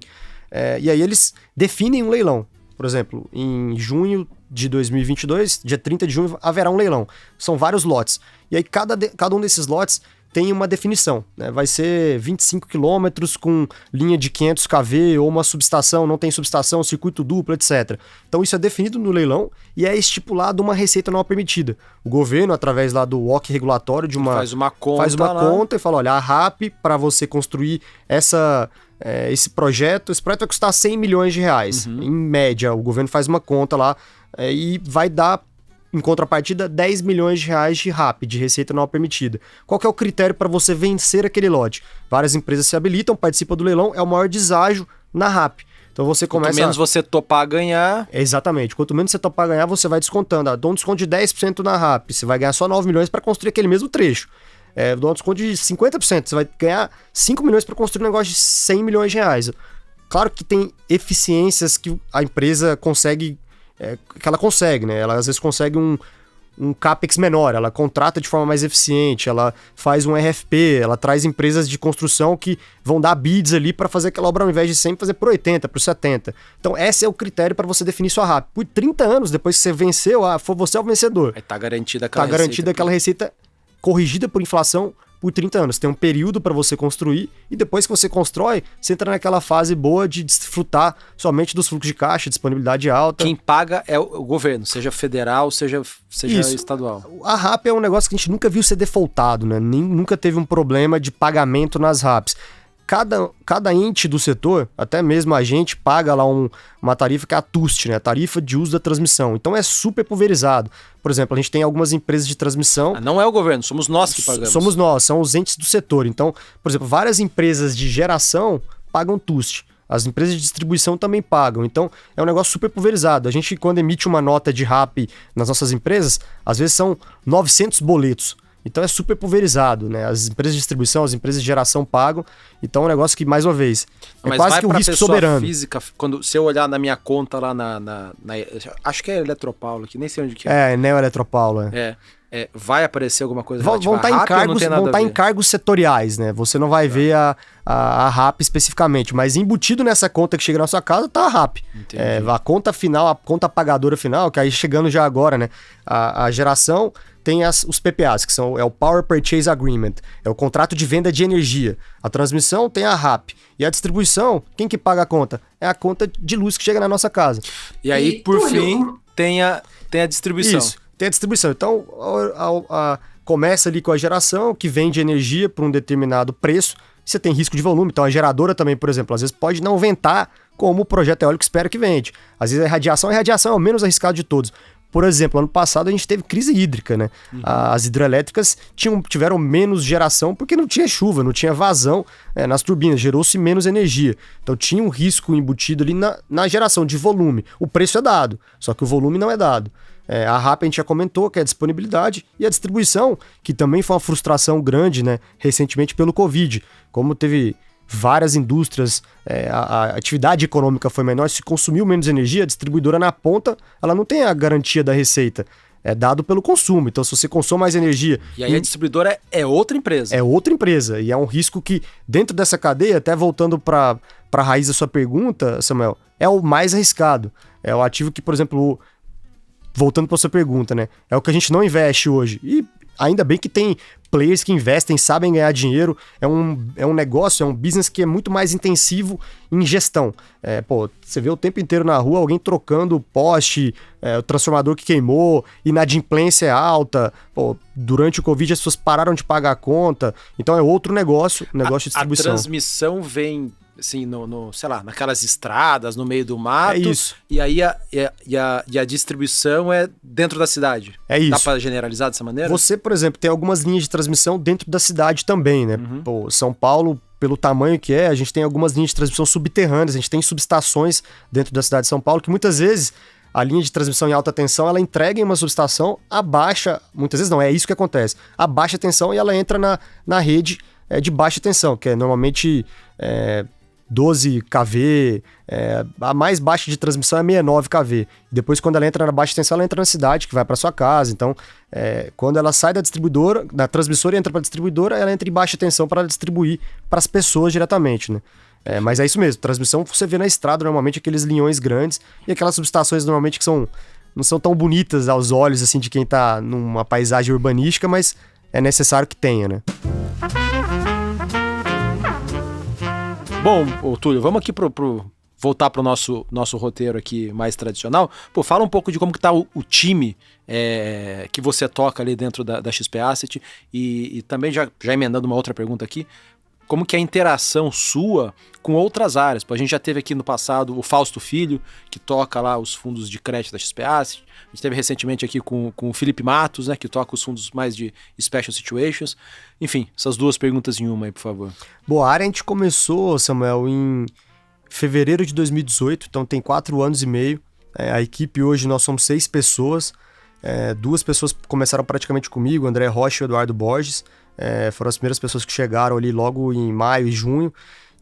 A: E aí eles definem um leilão. Por exemplo, em junho de 2022, dia 30 de junho, haverá um leilão. São vários lotes. E aí cada um desses lotes tem uma definição, né? Vai ser 25 quilômetros com linha de 500 kV ou uma subestação, não tem subestação, circuito duplo, etc. Então isso é definido no leilão e é estipulado uma receita anual permitida. O governo, através lá do WOC regulatório, faz uma conta e fala, olha, a RAP, para você construir esse projeto vai custar 100 milhões de reais. Em média, o governo faz uma conta lá e vai dar, em contrapartida, 10 milhões de reais de RAP, de receita anual permitida. Qual que é o critério para você vencer aquele lote? Várias empresas se habilitam, participam do leilão, é o maior deságio na RAP. Então você começa...
B: Quanto menos você topar ganhar...
A: Exatamente. Quanto menos você topar ganhar, você vai descontando. Dá um desconto de 10% na RAP. Você vai ganhar só 9 milhões para construir aquele mesmo trecho. Dá um desconto de 50%. Você vai ganhar 5 milhões para construir um negócio de 100 milhões de reais. Claro que tem eficiências que a empresa consegue... que ela consegue, né? Ela às vezes consegue um CAPEX menor, ela contrata de forma mais eficiente, ela faz um RFP, ela traz empresas de construção que vão dar bids ali para fazer aquela obra, ao invés de 100, fazer por 80, por 70. Então esse é o critério para você definir sua RAP. Por 30 anos, depois que você venceu, você é o vencedor.
B: Aí tá garantida
A: aquela receita corrigida por inflação por 30 anos. Tem um período para você construir e depois que você constrói, você entra naquela fase boa de desfrutar somente dos fluxos de caixa, disponibilidade alta.
B: Quem paga é o governo, seja federal, seja estadual.
A: A RAP é um negócio que a gente nunca viu ser defaultado, né? Nunca teve um problema de pagamento nas RAPs. Cada ente do setor, até mesmo a gente, paga lá uma tarifa que é a TUST, né? A tarifa de uso da transmissão. Então é super pulverizado. Por exemplo, a gente tem algumas empresas de transmissão...
B: não é o governo, somos nós que pagamos.
A: Somos nós, são os entes do setor. Então, por exemplo, várias empresas de geração pagam TUST. As empresas de distribuição também pagam. Então, é um negócio super pulverizado. A gente, quando emite uma nota de RAP nas nossas empresas, às vezes são 900 boletos. Então é super pulverizado, né? As empresas de distribuição, as empresas de geração pagam. Então é um negócio que, mais uma vez, é quase que um risco soberano.
B: Física, se eu olhar na minha conta lá acho que é Eletropaulo aqui, nem sei onde que é.
A: Neo Eletropaulo,
B: vai aparecer alguma coisa
A: vão estar em cargos setoriais, né? Você não vai ver a RAP especificamente, mas embutido nessa conta que chega na sua casa tá a RAP. A conta final, a conta pagadora final, que aí chegando já agora, né? A geração tem os PPAs, que é o Power Purchase Agreement, é o contrato de venda de energia. A transmissão tem a RAP. E a distribuição, quem que paga a conta? É a conta de luz que chega na nossa casa.
B: E aí, por fim, tem a distribuição.
A: Isso, tem a distribuição. Então, começa ali com a geração, que vende energia por um determinado preço. Você tem risco de volume. Então, a geradora também, por exemplo, às vezes pode não ventar como o projeto eólico espera que vende. Às vezes a radiação é o menos arriscado de todos. Por exemplo, ano passado a gente teve crise hídrica, né? As hidrelétricas tiveram menos geração porque não tinha chuva, não tinha vazão nas turbinas, gerou-se menos energia. Então tinha um risco embutido ali na geração de volume. O preço é dado, só que o volume não é dado. A RAP a gente já comentou, que é a disponibilidade, e a distribuição, que também foi uma frustração grande, né? Recentemente pelo Covid. Como teve várias indústrias, a atividade econômica foi menor, se consumiu menos energia, a distribuidora na ponta, ela não tem a garantia da receita. é dado pelo consumo. Então, se você consome mais energia...
B: E aí a distribuidora é outra empresa.
A: É outra empresa. E é um risco que, dentro dessa cadeia, até voltando para a raiz da sua pergunta, Samuel, é o mais arriscado. É o ativo que, por exemplo, voltando para sua pergunta, né? É o que a gente não investe hoje. E ainda bem que tem players que investem, sabem ganhar dinheiro. É um negócio, é um business que é muito mais intensivo em gestão. Você vê o tempo inteiro na rua alguém trocando poste, o transformador que queimou, inadimplência é alta. Durante o Covid as pessoas pararam de pagar a conta. Então é outro negócio de distribuição.
B: A transmissão vem... assim, sei lá, naquelas estradas, no meio do mato.
A: É isso.
B: E aí a distribuição é dentro da cidade.
A: É isso.
B: Dá pra generalizar dessa maneira?
A: Você, por exemplo, tem algumas linhas de transmissão dentro da cidade também, né? São Paulo, pelo tamanho que é, a gente tem algumas linhas de transmissão subterrâneas, a gente tem subestações dentro da cidade de São Paulo, que muitas vezes a linha de transmissão em alta tensão, ela entrega em uma subestação, abaixa, muitas vezes não, é isso que acontece, abaixa a tensão e ela entra na rede de baixa tensão, que é normalmente 12 kV, a mais baixa de transmissão é 69 kV. Depois, quando ela entra na baixa tensão, ela entra na cidade, que vai para sua casa. Então, quando ela sai da distribuidora, da transmissora e entra para a distribuidora, ela entra em baixa tensão para distribuir para as pessoas diretamente, né? Mas é isso mesmo, transmissão você vê na estrada, normalmente aqueles linhões grandes e aquelas subestações normalmente que não são tão bonitas aos olhos assim de quem está numa paisagem urbanística, mas é necessário que tenha, né?
B: Bom, Túlio, vamos aqui voltar para o nosso roteiro aqui mais tradicional. Fala um pouco de como que tá o time que você toca ali dentro da XP Asset e também já emendando uma outra pergunta aqui, como que é a interação sua com outras áreas? A gente já teve aqui no passado o Fausto Filho, que toca lá os fundos de crédito da XP Asset. A gente teve recentemente aqui com o Felipe Matos, né, que toca os fundos mais de Special Situations. Enfim, essas duas perguntas em uma aí, por favor.
A: Boa, a área a gente começou, Samuel, em fevereiro de 2018, então tem 4 anos e meio. A equipe hoje, nós somos 6 pessoas. 2 pessoas começaram praticamente comigo, André Rocha e Eduardo Borges. Foram as primeiras pessoas que chegaram ali logo em maio e junho.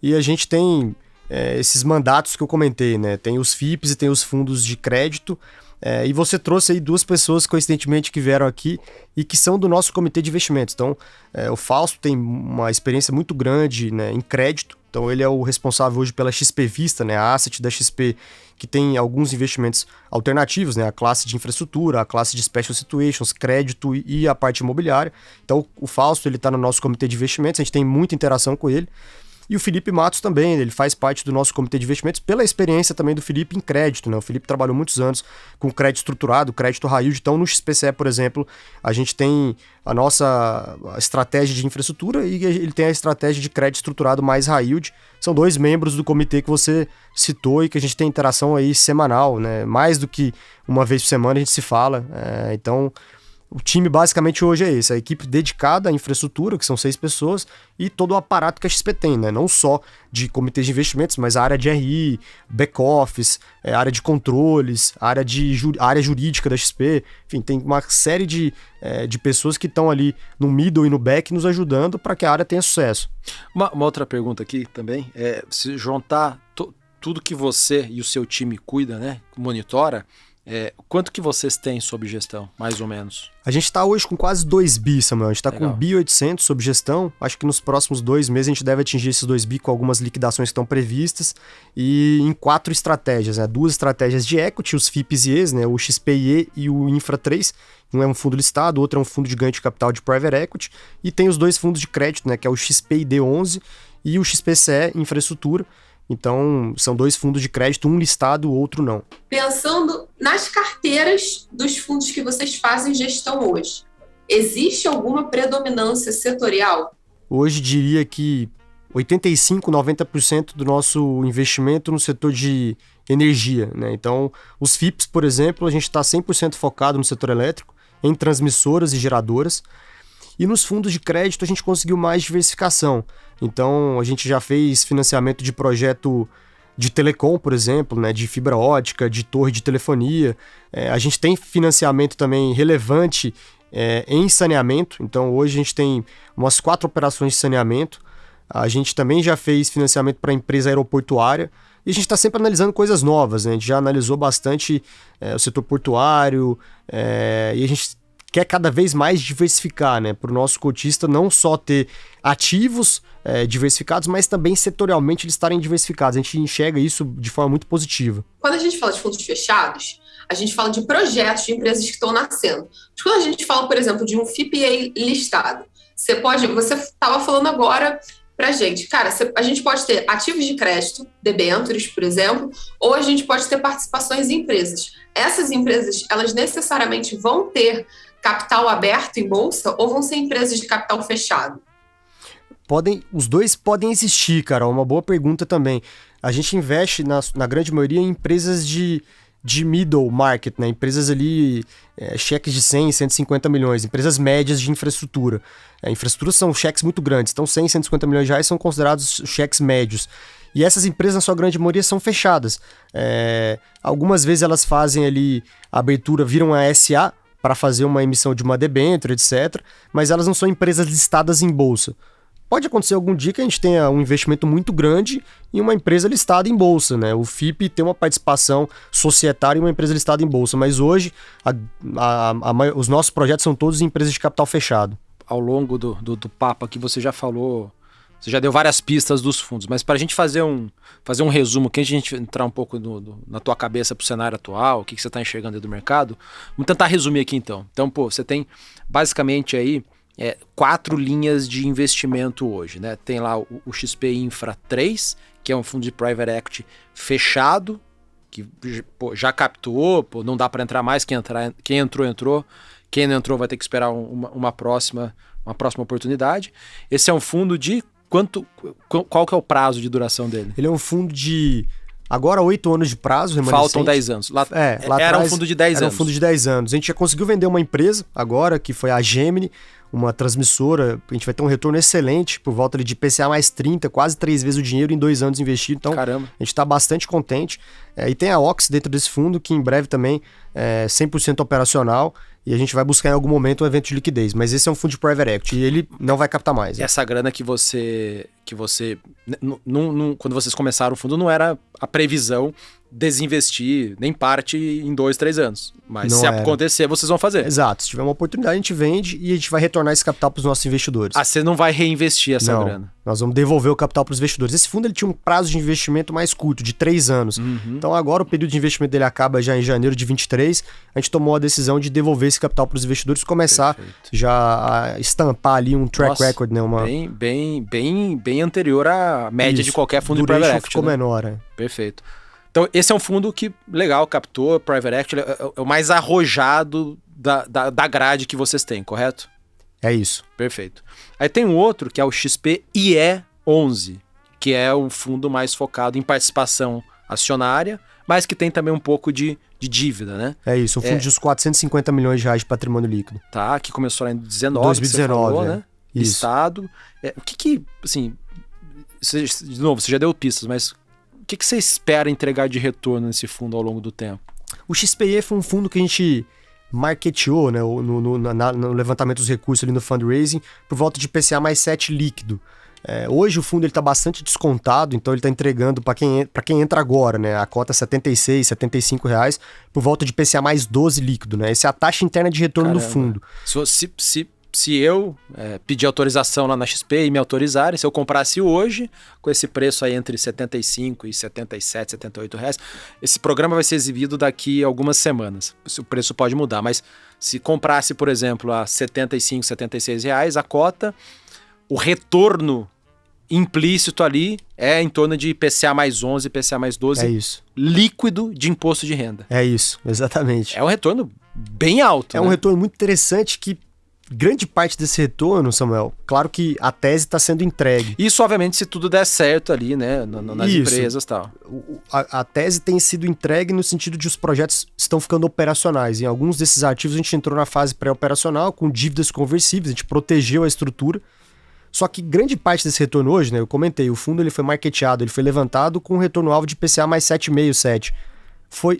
A: E a gente tem esses mandatos que eu comentei, né? Tem os FIPs e tem os fundos de crédito. E você trouxe aí 2 pessoas, coincidentemente, que vieram aqui e que são do nosso comitê de investimentos. Então, o Fausto tem uma experiência muito grande, né, em crédito. Então, ele é o responsável hoje pela XP Vista, né, a asset da XP, que tem alguns investimentos alternativos, né, a classe de infraestrutura, a classe de Special Situations, crédito e a parte imobiliária. Então, o Fausto está no nosso comitê de investimentos, a gente tem muita interação com ele. E o Felipe Matos também, ele faz parte do nosso comitê de investimentos pela experiência também do Felipe em crédito, né? O Felipe trabalhou muitos anos com crédito estruturado, crédito high yield. Então, no XPCE, por exemplo, a gente tem a nossa estratégia de infraestrutura e ele tem a estratégia de crédito estruturado mais high yield. São 2 membros do comitê que você citou e que a gente tem interação aí semanal, né? Mais do que uma vez por semana a gente se fala. Então, o time basicamente hoje é esse, a equipe dedicada à infraestrutura, que são 6 pessoas, e todo o aparato que a XP tem, né? Não só de comitês de investimentos, mas a área de RI, back-office, área de controles, área jurídica da XP, enfim, tem uma série de pessoas que estão ali no middle e no back nos ajudando para que a área tenha sucesso.
B: Uma outra pergunta aqui também, se juntar tudo que você e o seu time cuida, né, monitora, quanto que vocês têm sob gestão, mais ou menos? A
A: gente está hoje com quase 2 bi, Samuel. A gente está com 1.800 sob gestão. Acho que nos próximos 2 meses a gente deve atingir esses 2 bi com algumas liquidações que estão previstas. E em 4 estratégias, né? 2 estratégias de equity, os FIPs e ES, né? O XPIE e o Infra 3. Um é um fundo listado, o outro é um fundo de ganho de capital de Private Equity. E tem os 2 fundos de crédito, né? Que é o XPID 11 e o XPCE Infraestrutura. Então, são 2 fundos de crédito, um listado, o outro não.
C: Pensando nas carteiras dos fundos que vocês fazem gestão hoje, existe alguma predominância setorial?
A: Hoje, diria que 85%, 90% do nosso investimento no setor de energia, né? Então, os FIPs, por exemplo, a gente está 100% focado no setor elétrico, em transmissoras e geradoras. E nos fundos de crédito a gente conseguiu mais diversificação. Então a gente já fez financiamento de projeto de telecom, por exemplo, né, de fibra ótica, de torre de telefonia. A gente tem financiamento também relevante em saneamento. Então hoje a gente tem umas 4 operações de saneamento. A gente também já fez financiamento para empresa aeroportuária. E a gente está sempre analisando coisas novas, né? A gente já analisou bastante o setor portuário, e a gente quer cada vez mais diversificar, né? Para o nosso cotista não só ter ativos diversificados, mas também setorialmente eles estarem diversificados. A gente enxerga isso de forma muito positiva.
C: Quando a gente fala de fundos fechados, a gente fala de projetos de empresas que estão nascendo. Mas quando a gente fala, por exemplo, de um FIPA listado, você estava falando agora para a gente, cara, a gente pode ter ativos de crédito, debêntures, por exemplo, ou a gente pode ter participações em empresas. Essas empresas, elas necessariamente vão ter capital aberto em bolsa ou vão ser empresas de capital fechado?
A: Os dois podem existir, Carol. Uma boa pergunta também. A gente investe, na grande maioria, em empresas de middle market, né? Empresas ali, cheques de 100, 150 milhões, empresas médias de infraestrutura. Infraestrutura são cheques muito grandes, então 100, 150 milhões de reais são considerados cheques médios. E essas empresas, na sua grande maioria, são fechadas. Algumas vezes elas fazem ali a abertura, viram a SA para fazer uma emissão de uma debênture, etc. Mas elas não são empresas listadas em bolsa. Pode acontecer algum dia que a gente tenha um investimento muito grande em uma empresa listada em bolsa, né? O FIP tem uma participação societária em uma empresa listada em bolsa, mas hoje os nossos projetos são todos em empresas de capital fechado.
B: Ao longo do papo aqui você já falou, você já deu várias pistas dos fundos, mas para a gente fazer um resumo, que a gente entrar um pouco na tua cabeça para o cenário atual, o que você está enxergando aí do mercado, vamos tentar resumir aqui então. Então, você tem basicamente aí 4 linhas de investimento hoje, né? Tem lá o XP Infra 3, que é um fundo de private equity fechado, que já captou, não dá para entrar mais, quem entrou, quem não entrou vai ter que esperar uma próxima oportunidade. Esse é um fundo de qual que é o prazo de duração dele?
A: Ele é um fundo de agora 8 anos de prazo remanescente.
B: Faltam 10 anos. Lá era
A: atrás,
B: um fundo de 10 anos.
A: Era um fundo de 10 anos. A gente já conseguiu vender uma empresa agora, que foi a Gemini, uma transmissora. A gente vai ter um retorno excelente, por volta de IPCA mais 30, quase 3 vezes o dinheiro em 2 anos investido. Então,
B: caramba,
A: a gente está bastante contente. E tem a Ox dentro desse fundo, que em breve também é 100% operacional. E a gente vai buscar em algum momento um evento de liquidez. Mas esse é um fundo de private equity e ele não vai captar mais.
B: E essa grana que você quando vocês começaram o fundo, não era a previsão desinvestir nem parte em 2, 3 anos. Mas não se acontecer, vocês vão fazer.
A: Exato. Se tiver uma oportunidade, a gente vende e a gente vai retornar esse capital para os nossos investidores.
B: Você não vai reinvestir essa grana?
A: Nós vamos devolver o capital para os investidores. Esse fundo ele tinha um prazo de investimento mais curto, de 3 anos. Uhum. Então agora o período de investimento dele acaba já em janeiro de 23. A gente tomou a decisão de devolver esse capital para os investidores e começar já a estampar ali um track record, né?
B: Bem anterior à média de qualquer fundo de private equity.
A: Ficou menor,
B: Perfeito. Então, esse é um fundo que, legal, captou, private equity, é o mais arrojado da grade que vocês têm, correto?
A: É isso.
B: Perfeito. Aí tem um outro, que é o XP IE11, que é um fundo mais focado em participação acionária, mas que tem também um pouco de dívida, né?
A: É isso, um fundo de uns 450 milhões de reais de patrimônio líquido.
B: Tá, que começou lá em 2019,
A: 2019,
B: falou, né?
A: Isso.
B: Listado. O que, assim, de novo, você já deu pistas, mas o que você espera entregar de retorno nesse fundo ao longo do tempo?
A: O XPE foi um fundo que a gente marketeou, né, no levantamento dos recursos ali no fundraising, por volta de IPCA mais 7 líquido. Hoje o fundo está bastante descontado, então ele está entregando para quem entra agora, né, a cota R$ 76, R$ 75 reais, por volta de IPCA mais 12 líquido. Né? Essa é a taxa interna de retorno do fundo.
B: Se eu pedir autorização lá na XP e me autorizarem, se eu comprasse hoje, com esse preço aí entre 75 e 77, 78 reais, esse programa vai ser exibido daqui a algumas semanas. O preço pode mudar, mas se comprasse, por exemplo, a 75, 76 reais a cota, o retorno implícito ali é em torno de IPCA mais 11, IPCA mais 12,
A: é isso,
B: líquido de imposto de renda.
A: É isso, exatamente.
B: É um retorno bem alto.
A: É um retorno muito interessante que grande parte desse retorno, Samuel, claro que a tese está sendo entregue.
B: Isso, obviamente, se tudo der certo ali, né, nas empresas e tal.
A: A tese tem sido entregue no sentido de os projetos estão ficando operacionais. Em alguns desses ativos a gente entrou na fase pré-operacional com dívidas conversíveis, a gente protegeu a estrutura. Só que grande parte desse retorno hoje, né, eu comentei, o fundo ele foi marketeado, ele foi levantado com um retorno-alvo de IPCA mais 7,5, 7.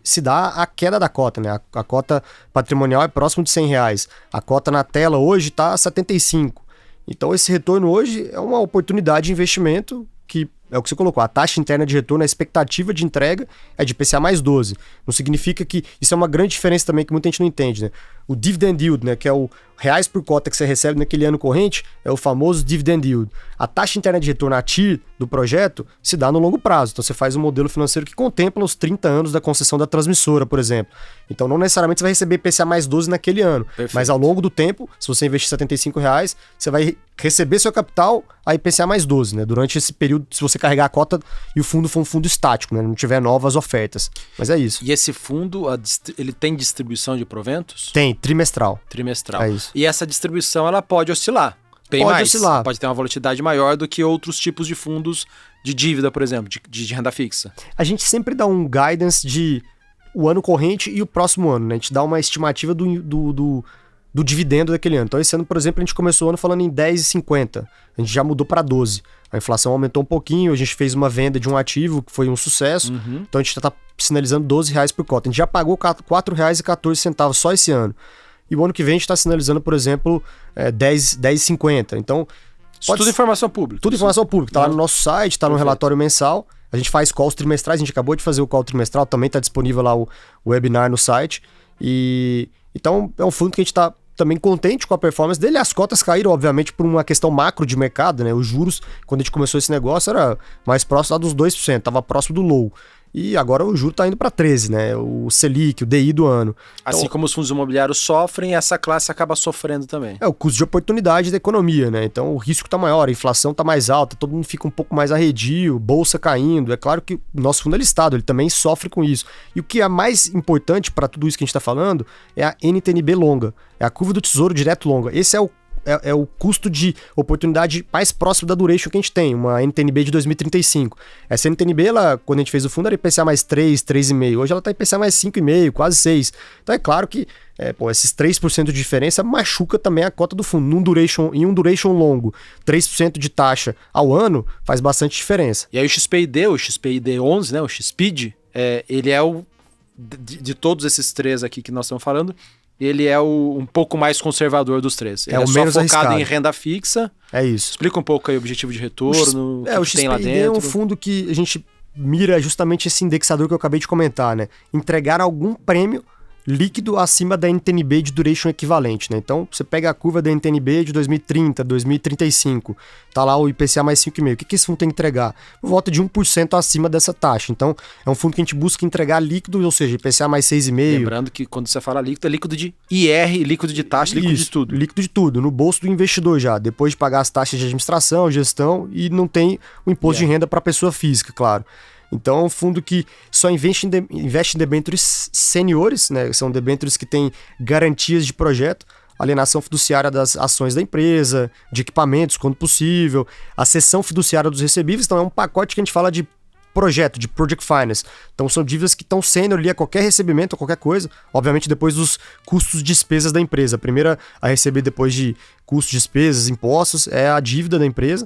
A: Se dá a queda da cota, né? A cota patrimonial é próximo de R$100. A cota na tela hoje está a 75. Então esse retorno hoje é uma oportunidade de investimento que é o que você colocou, a taxa interna de retorno, a expectativa de entrega é de IPCA mais 12. Não significa que... Isso é uma grande diferença também que muita gente não entende, né? O dividend yield, né, que é o reais por cota que você recebe naquele ano corrente, é o famoso dividend yield. A taxa interna de retorno, a TIR, do projeto, se dá no longo prazo. Então você faz um modelo financeiro que contempla os 30 anos da concessão da transmissora, por exemplo. Então não necessariamente você vai receber IPCA mais 12 naquele ano.
B: Perfeito.
A: Mas ao longo do tempo, se você investir R$75, você vai receber seu capital a IPCA mais 12, né? Durante esse período, se você carregar a cota e o fundo for um fundo estático, né? Não tiver novas ofertas. Mas é isso.
B: E esse fundo, ele tem distribuição de proventos?
A: Tem, trimestral.
B: Trimestral.
A: É isso.
B: E essa distribuição, ela pode oscilar. Bem
A: Pode
B: mais.
A: oscilar.
B: Pode ter uma volatilidade maior do que outros tipos de fundos de dívida, por exemplo, de renda fixa.
A: A gente sempre dá um guidance de o ano corrente e o próximo ano, né? A gente dá uma estimativa do dividendo daquele ano. Então, esse ano, por exemplo, a gente começou o ano falando em 10,50. A gente já mudou para 12. A inflação aumentou um pouquinho, a gente fez uma venda de um ativo que foi um sucesso. Então, a gente está sinalizando R$12 por cota. A gente já pagou R$4,14 só esse ano. E o ano que vem a gente está sinalizando, por exemplo, 10,50. Então,
B: Isso tudo informação pública.
A: Tudo informação pública. Está lá no nosso site, está no relatório mensal. A gente faz calls trimestrais, a gente acabou de fazer o call trimestral, também está disponível lá o webinar no site. Então, é um fundo que a gente está também contente com a performance dele. As cotas caíram, obviamente, por uma questão macro de mercado, né? Os juros, quando a gente começou esse negócio, era mais próximo lá dos 2%, estava próximo do low. E agora o juro está indo para 13%, né? O Selic, o DI do ano.
B: Assim
A: Então,
B: como os fundos imobiliários sofrem, essa classe acaba sofrendo também.
A: é o custo de oportunidade da economia, né? Então o risco está maior, a inflação está mais alta, todo mundo fica um pouco mais arredio, bolsa caindo. É claro que o nosso fundo é listado, ele também sofre com isso. E o que é mais importante para tudo isso que a gente está falando é a NTNB longa, é a curva do tesouro direto longa. Esse é o custo de oportunidade mais próximo da duration que a gente tem, uma NTNB de 2035. Essa NTNB, quando a gente fez o fundo, era IPCA mais 3, 3,5. Hoje ela está IPCA mais 5,5, quase 6. Então é claro que esses 3% de diferença machuca também a cota do fundo. Em um duration longo, 3% de taxa ao ano faz bastante diferença.
B: E aí o XPID 11, né, o XPID, ele é o de todos esses três aqui que nós estamos falando, ele é um pouco mais conservador dos três. Ele
A: o
B: só
A: menos
B: focado
A: arriscado.
B: em renda fixa.
A: É isso.
B: Explica um pouco aí o objetivo de retorno,
A: O
B: que tem lá
A: XPID
B: dentro.
A: é um fundo que a gente mira justamente esse indexador que eu acabei de comentar, né? Entregar algum prêmio líquido acima da NTNB de duration equivalente, né? Então, você pega a curva da NTNB de 2030, 2035, tá lá o IPCA mais 5,5. O que esse fundo tem que entregar? Por volta de 1% acima dessa taxa. Então, é um fundo que a gente busca entregar líquido, ou seja, IPCA mais 6,5.
B: Lembrando que quando você fala líquido, é líquido de IR, líquido de taxa, líquido de tudo.
A: Líquido de tudo, no bolso do investidor já, depois de pagar as taxas de administração, gestão, e não tem o imposto de renda para pessoa física, claro. Então é um fundo que só investe em debêntures seniores, né? São debêntures que têm garantias de projeto, alienação fiduciária das ações da empresa, de equipamentos, quando possível, a cessão fiduciária dos recebíveis. Então é um pacote que a gente fala de projeto, de project finance. Então são dívidas que estão sênior ali a qualquer recebimento, a qualquer coisa, obviamente depois dos custos e despesas da empresa. A primeira a receber depois de custos, despesas, impostos é a dívida da empresa.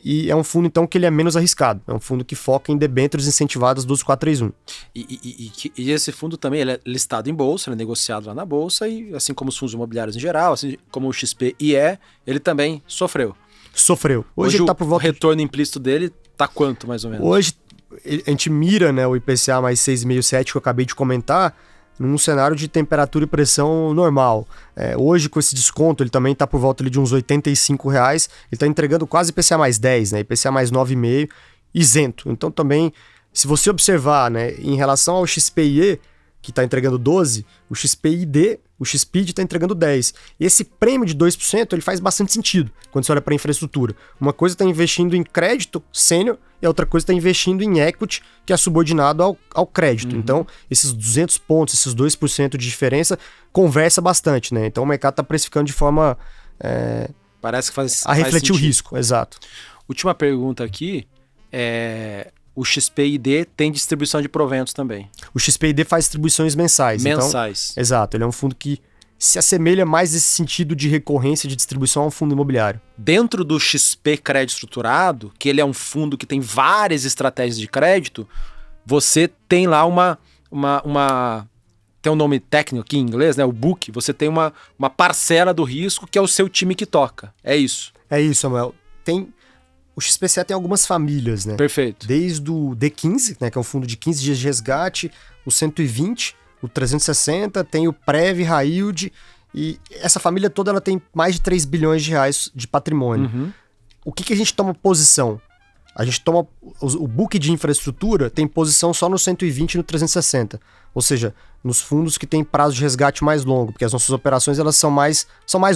A: E é um fundo, então, que ele é menos arriscado. É um fundo que foca em debêntures incentivadas 12431.
B: E esse fundo também ele é listado em bolsa, ele é negociado lá na bolsa, e assim como os fundos imobiliários em geral, assim como o XPIE, ele também sofreu.
A: Sofreu. Hoje ele tá por volta...
B: O retorno implícito dele tá quanto, mais ou menos?
A: Hoje a gente mira, né, o IPCA mais 6,5, 7 que eu acabei de comentar, num cenário de temperatura e pressão normal. Hoje, com esse desconto, ele também está por volta ali de uns R$85. Ele está entregando quase IPCA mais 10, né? IPCA mais 9,5, isento. Então, também, se você observar, né, em relação ao XPIE, que está entregando 12, o XPID, o XPID está entregando 10. E esse prêmio de 2%, ele faz bastante sentido quando você olha para a infraestrutura. Uma coisa está investindo em crédito sênior e a outra coisa está investindo em equity, que é subordinado ao crédito. Então, esses 200 pontos, esses 2% de diferença, conversa bastante, né? Então, o mercado está precificando de forma...
B: Parece que faz
A: refletir
B: sentido.
A: O risco, exato.
B: Última pergunta aqui o XPID tem distribuição de proventos também.
A: O XPID faz distribuições mensais.
B: Mensais.
A: Então, exato, ele é um fundo que se assemelha mais nesse sentido de recorrência de distribuição a um fundo imobiliário. Dentro
B: do XP Crédito Estruturado, que ele é um fundo que tem várias estratégias de crédito, você tem lá tem um nome técnico aqui em inglês, né? O book, você tem uma parcela do risco que é o seu time que toca. É isso. É isso, Samuel.
A: O XPCA tem algumas famílias, né?
B: Perfeito.
A: Desde o D15, né, que é um fundo de 15 dias de resgate, o 120, o 360, tem o Prev, High Yield, e essa família toda ela tem mais de 3 bilhões de reais de patrimônio.
B: Uhum.
A: O que a gente toma posição? A gente toma... O book de infraestrutura tem posição só no 120 e no 360. Ou seja, nos fundos que têm prazo de resgate mais longo, porque as nossas operações elas são mais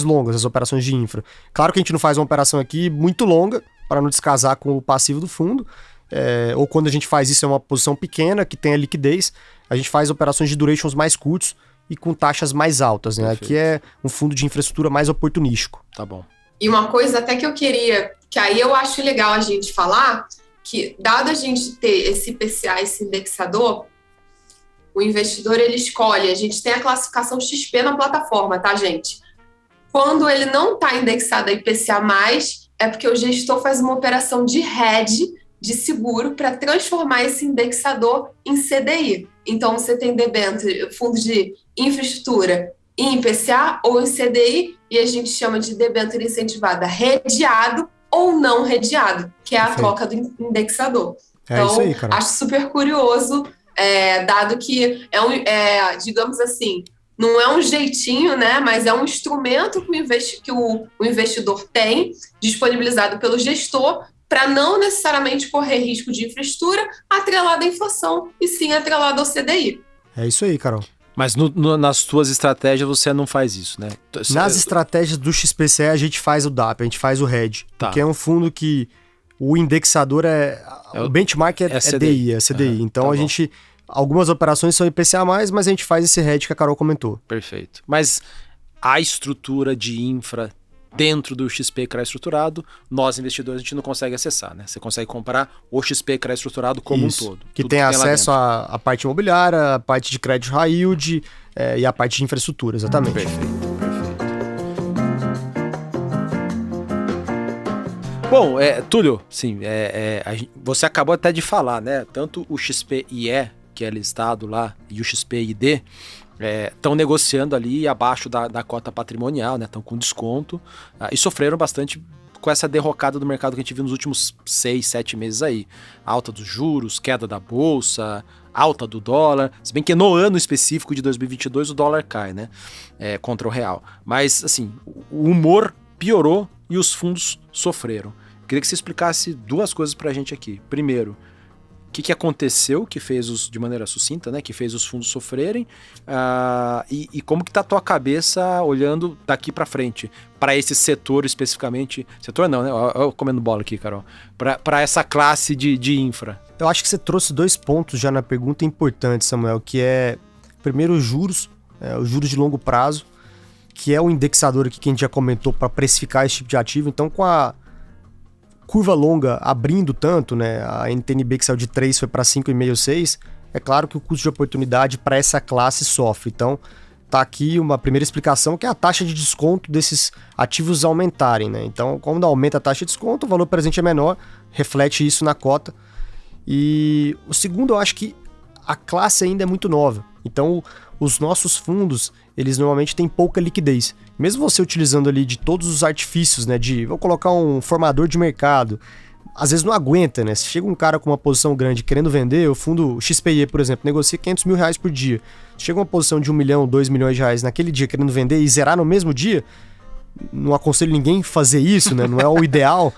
A: longas, as operações de infra. Claro que a gente não faz uma operação aqui muito longa, para não descasar com o passivo do fundo, ou quando a gente faz isso é uma posição pequena, que tem a liquidez, a gente faz operações de durations mais curtos e com taxas mais altas, né? Aqui é um fundo de infraestrutura mais oportunístico.
B: Tá bom.
C: E uma coisa até que eu queria, que aí eu acho legal a gente falar, que dado a gente ter esse IPCA, esse indexador, o investidor ele escolhe, a gente tem a classificação XP na plataforma, tá, gente? Quando ele não está indexado a IPCA+, é porque o gestor faz uma operação de hedge, de seguro, para transformar esse indexador em CDI. Então, você tem debênture, fundo de infraestrutura em IPCA ou em CDI, e a gente chama de debênture incentivada redeado ou não redeado, que é a troca do indexador. Então,
A: isso aí, cara.
C: Acho super curioso, dado que digamos assim, não é um jeitinho, né? Mas é um instrumento que o investidor tem, disponibilizado pelo gestor, para não necessariamente correr risco de infraestrutura atrelado à inflação, e sim atrelado ao CDI.
A: É isso aí, Carol.
B: Mas nas tuas estratégias você não faz isso, né?
A: Nas estratégias do XPCE a gente faz o DAP, a gente faz o hedge.
B: Tá.
A: Porque é um fundo que o indexador o benchmark é CDI. Então a gente... Algumas operações são IPCA+, mas a gente faz esse hedge que a Carol comentou.
B: Perfeito. Mas a estrutura de infra dentro do XP CRA estruturado, nós investidores a gente não consegue acessar, né? Você consegue comprar o XP CRA estruturado como
A: Isso,
B: um todo.
A: que tem acesso à parte imobiliária, a parte de crédito high yield e a parte de infraestrutura, exatamente.
B: Perfeito. Bom, Túlio, sim, você acabou até de falar, né? Tanto o XPIE, que é listado lá, e o XPID estão negociando ali abaixo da cota patrimonial, né? Estão com desconto e sofreram bastante com essa derrocada do mercado que a gente viu nos últimos 6, 7 meses aí. Alta dos juros, queda da bolsa, alta do dólar. Se bem que no ano específico de 2022 o dólar cai, né? Contra o real. Mas, assim, o humor piorou e os fundos sofreram. Queria que você explicasse duas coisas pra gente aqui. Primeiro, o que aconteceu que fez de maneira sucinta, né, que fez os fundos sofrerem, e como que tá a tua cabeça olhando daqui para frente, para esse setor especificamente, setor não, né, eu comendo bola aqui, Carol, para essa classe de infra.
A: Eu acho que você trouxe 2 pontos já na pergunta importantes, Samuel, que é, primeiro, os juros de longo prazo, que é o indexador aqui que a gente já comentou para precificar esse tipo de ativo. Então, com a curva longa abrindo tanto, né, a NTNB que saiu de 3 foi para 5,5, 6, é claro que o custo de oportunidade para essa classe sofre. Então, tá aqui uma primeira explicação, que é a taxa de desconto desses ativos aumentarem, né? Então, quando aumenta a taxa de desconto, o valor presente é menor, reflete isso na cota. E o segundo, eu acho que a classe ainda é muito nova. Então, os nossos fundos, eles normalmente têm pouca liquidez. Mesmo você utilizando ali de todos os artifícios, né, vou colocar um formador de mercado, às vezes não aguenta, né? Se chega um cara com uma posição grande querendo vender, o fundo XPE, por exemplo, negocia 500 mil reais por dia. Se chega uma posição de 1 milhão, 2 milhões de reais naquele dia querendo vender e zerar no mesmo dia, não aconselho ninguém fazer isso, né? Não é o ideal,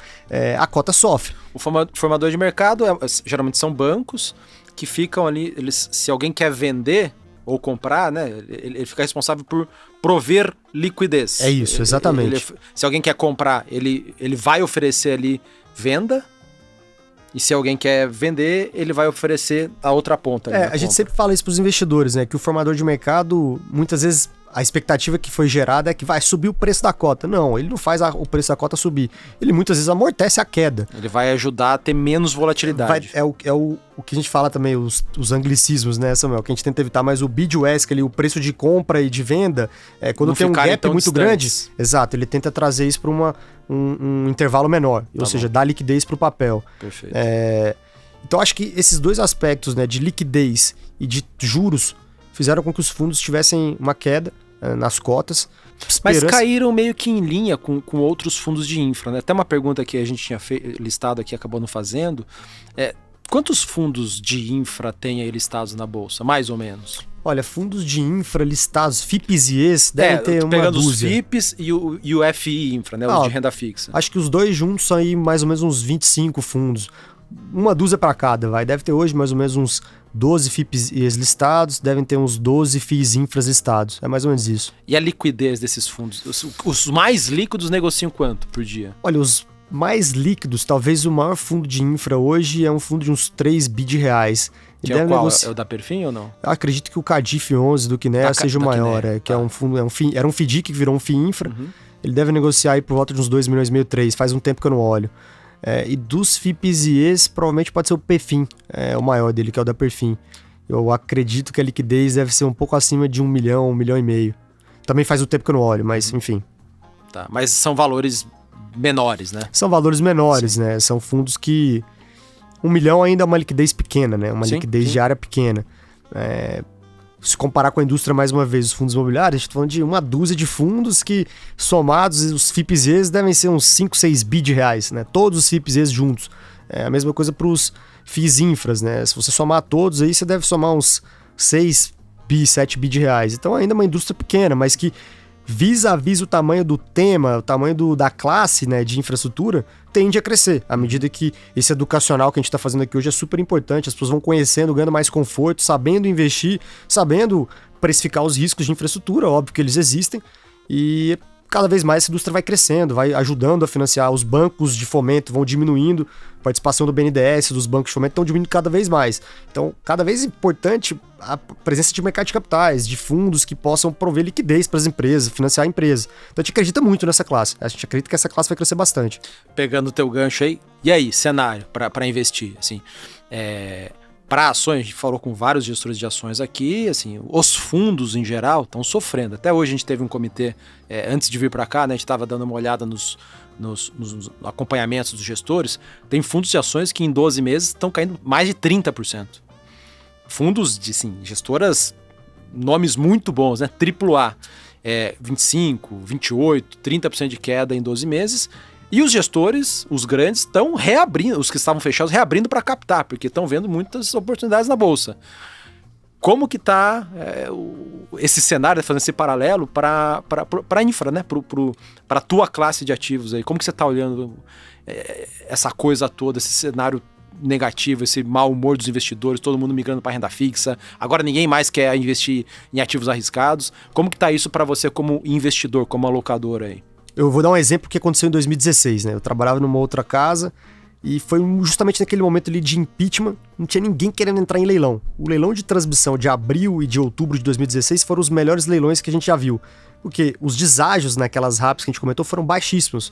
A: a cota sofre.
B: O formador de mercado, geralmente são bancos que ficam ali, se alguém quer vender ou comprar, né, ele fica responsável por prover liquidez.
A: É isso, exatamente.
B: Se alguém quer comprar, ele vai oferecer ali venda, e se alguém quer vender, ele vai oferecer a outra ponta.
A: A gente sempre fala isso para os investidores, né, que o formador de mercado, muitas vezes, a expectativa que foi gerada é que vai subir o preço da cota. Não, ele não faz o preço da cota subir. Ele muitas vezes amortece a queda.
B: Ele vai ajudar a ter menos volatilidade.
A: É o que a gente fala também, os anglicismos, né, Samuel? Que a gente tenta evitar, mas o bid to ask, o preço de compra e de venda, quando não tem um gap muito grande, exato, ele tenta trazer isso para um intervalo menor, ou seja, dar liquidez para o papel.
B: Perfeito.
A: Então acho que esses 2 aspectos, né, de liquidez e de juros, fizeram com que os fundos tivessem uma queda nas cotas,
B: Mas caíram meio que em linha com outros fundos de infra, né? Até uma pergunta que a gente tinha listado aqui, acabou não fazendo. Quantos fundos de infra tem aí listados na Bolsa, mais ou menos?
A: Olha, fundos de infra listados, FIPs e ES, devem ter uma
B: pegando
A: dúzia.
B: Os FIPs e o FI infra, né? Os de renda fixa.
A: Acho que os dois juntos são aí mais ou menos uns 25 fundos. Uma dúzia para cada, vai. Deve ter hoje mais ou menos uns 12 FIPs e ES listados, devem ter uns 12 FIs infras listados. É mais ou menos isso.
B: E a liquidez desses fundos? Os mais líquidos negociam quanto por dia?
A: Olha, os mais líquidos, talvez o maior fundo de infra hoje é um fundo de uns 3 bi de reais.
B: Que é o qual? É o da Perfin ou não?
A: Eu acredito que o Cadif 11 do Kinea seja o maior, que é um fundo, era um FDIC que virou um FI infra. Ele deve negociar aí por volta de uns 2 milhões e meio, 3, faz um tempo que eu não olho. E dos FIPs e ES, provavelmente pode ser o Perfin, o maior dele, que é o da Perfin. Eu acredito que a liquidez deve ser um pouco acima de 1 milhão, 1 milhão e meio. Também faz um tempo que eu não olho, mas enfim.
B: Tá, mas são valores menores, né?
A: São valores menores, né? São fundos que 1 milhão ainda é uma liquidez pequena, né? Uma liquidez diária pequena. Se comparar com a indústria, mais uma vez, os fundos imobiliários, a gente está falando de uma dúzia de fundos que, somados, os FIPs ES devem ser uns 5, 6 bi de reais, né? Todos os FIPs ES juntos. É a mesma coisa para os FIIs infras, né? Se você somar todos aí, você deve somar uns 6 bi, 7 bi de reais. Então ainda é uma indústria pequena, mas que vis-a-vis o tamanho do tema, o tamanho da classe, né, de infraestrutura, tende a crescer, à medida que esse educacional que a gente está fazendo aqui hoje é super importante, as pessoas vão conhecendo, ganhando mais conforto, sabendo investir, sabendo precificar os riscos de infraestrutura, óbvio que eles existem, e cada vez mais essa indústria vai crescendo, vai ajudando a financiar, os bancos de fomento vão diminuindo, a participação do BNDES, dos bancos de fomento estão diminuindo cada vez mais. Então, cada vez é importante a presença de mercado de capitais, de fundos que possam prover liquidez para as empresas, financiar a empresa. Então, a gente acredita muito nessa classe. A gente acredita que essa classe vai crescer bastante.
B: Pegando o teu gancho aí, e aí, cenário para investir? Assim, para ações, a gente falou com vários gestores de ações aqui, assim, os fundos em geral estão sofrendo. Até hoje a gente teve um comitê, antes de vir para cá, né, a gente estava dando uma olhada nos acompanhamentos dos gestores. Tem fundos de ações que em 12 meses estão caindo mais de 30%. Fundos de, assim, gestoras, nomes muito bons, né? AAA, 25%, 28%, 30% de queda em 12 meses. E os gestores, os grandes, estão reabrindo, os que estavam fechados, reabrindo para captar, porque estão vendo muitas oportunidades na Bolsa. Como que está esse cenário, fazendo esse paralelo para a infra, né? Para a tua classe de ativos aí? Como que você está olhando essa coisa toda, esse cenário negativo, esse mau humor dos investidores, todo mundo migrando para renda fixa, agora ninguém mais quer investir em ativos arriscados. Como que está isso para você como investidor, como alocador aí?
A: Eu vou dar um exemplo que aconteceu em 2016, né? Eu trabalhava numa outra casa e foi justamente naquele momento ali de impeachment, não tinha ninguém querendo entrar em leilão. O leilão de transmissão de abril e de outubro de 2016 foram os melhores leilões que a gente já viu, porque os deságios naquelas RAPs que a gente comentou foram baixíssimos,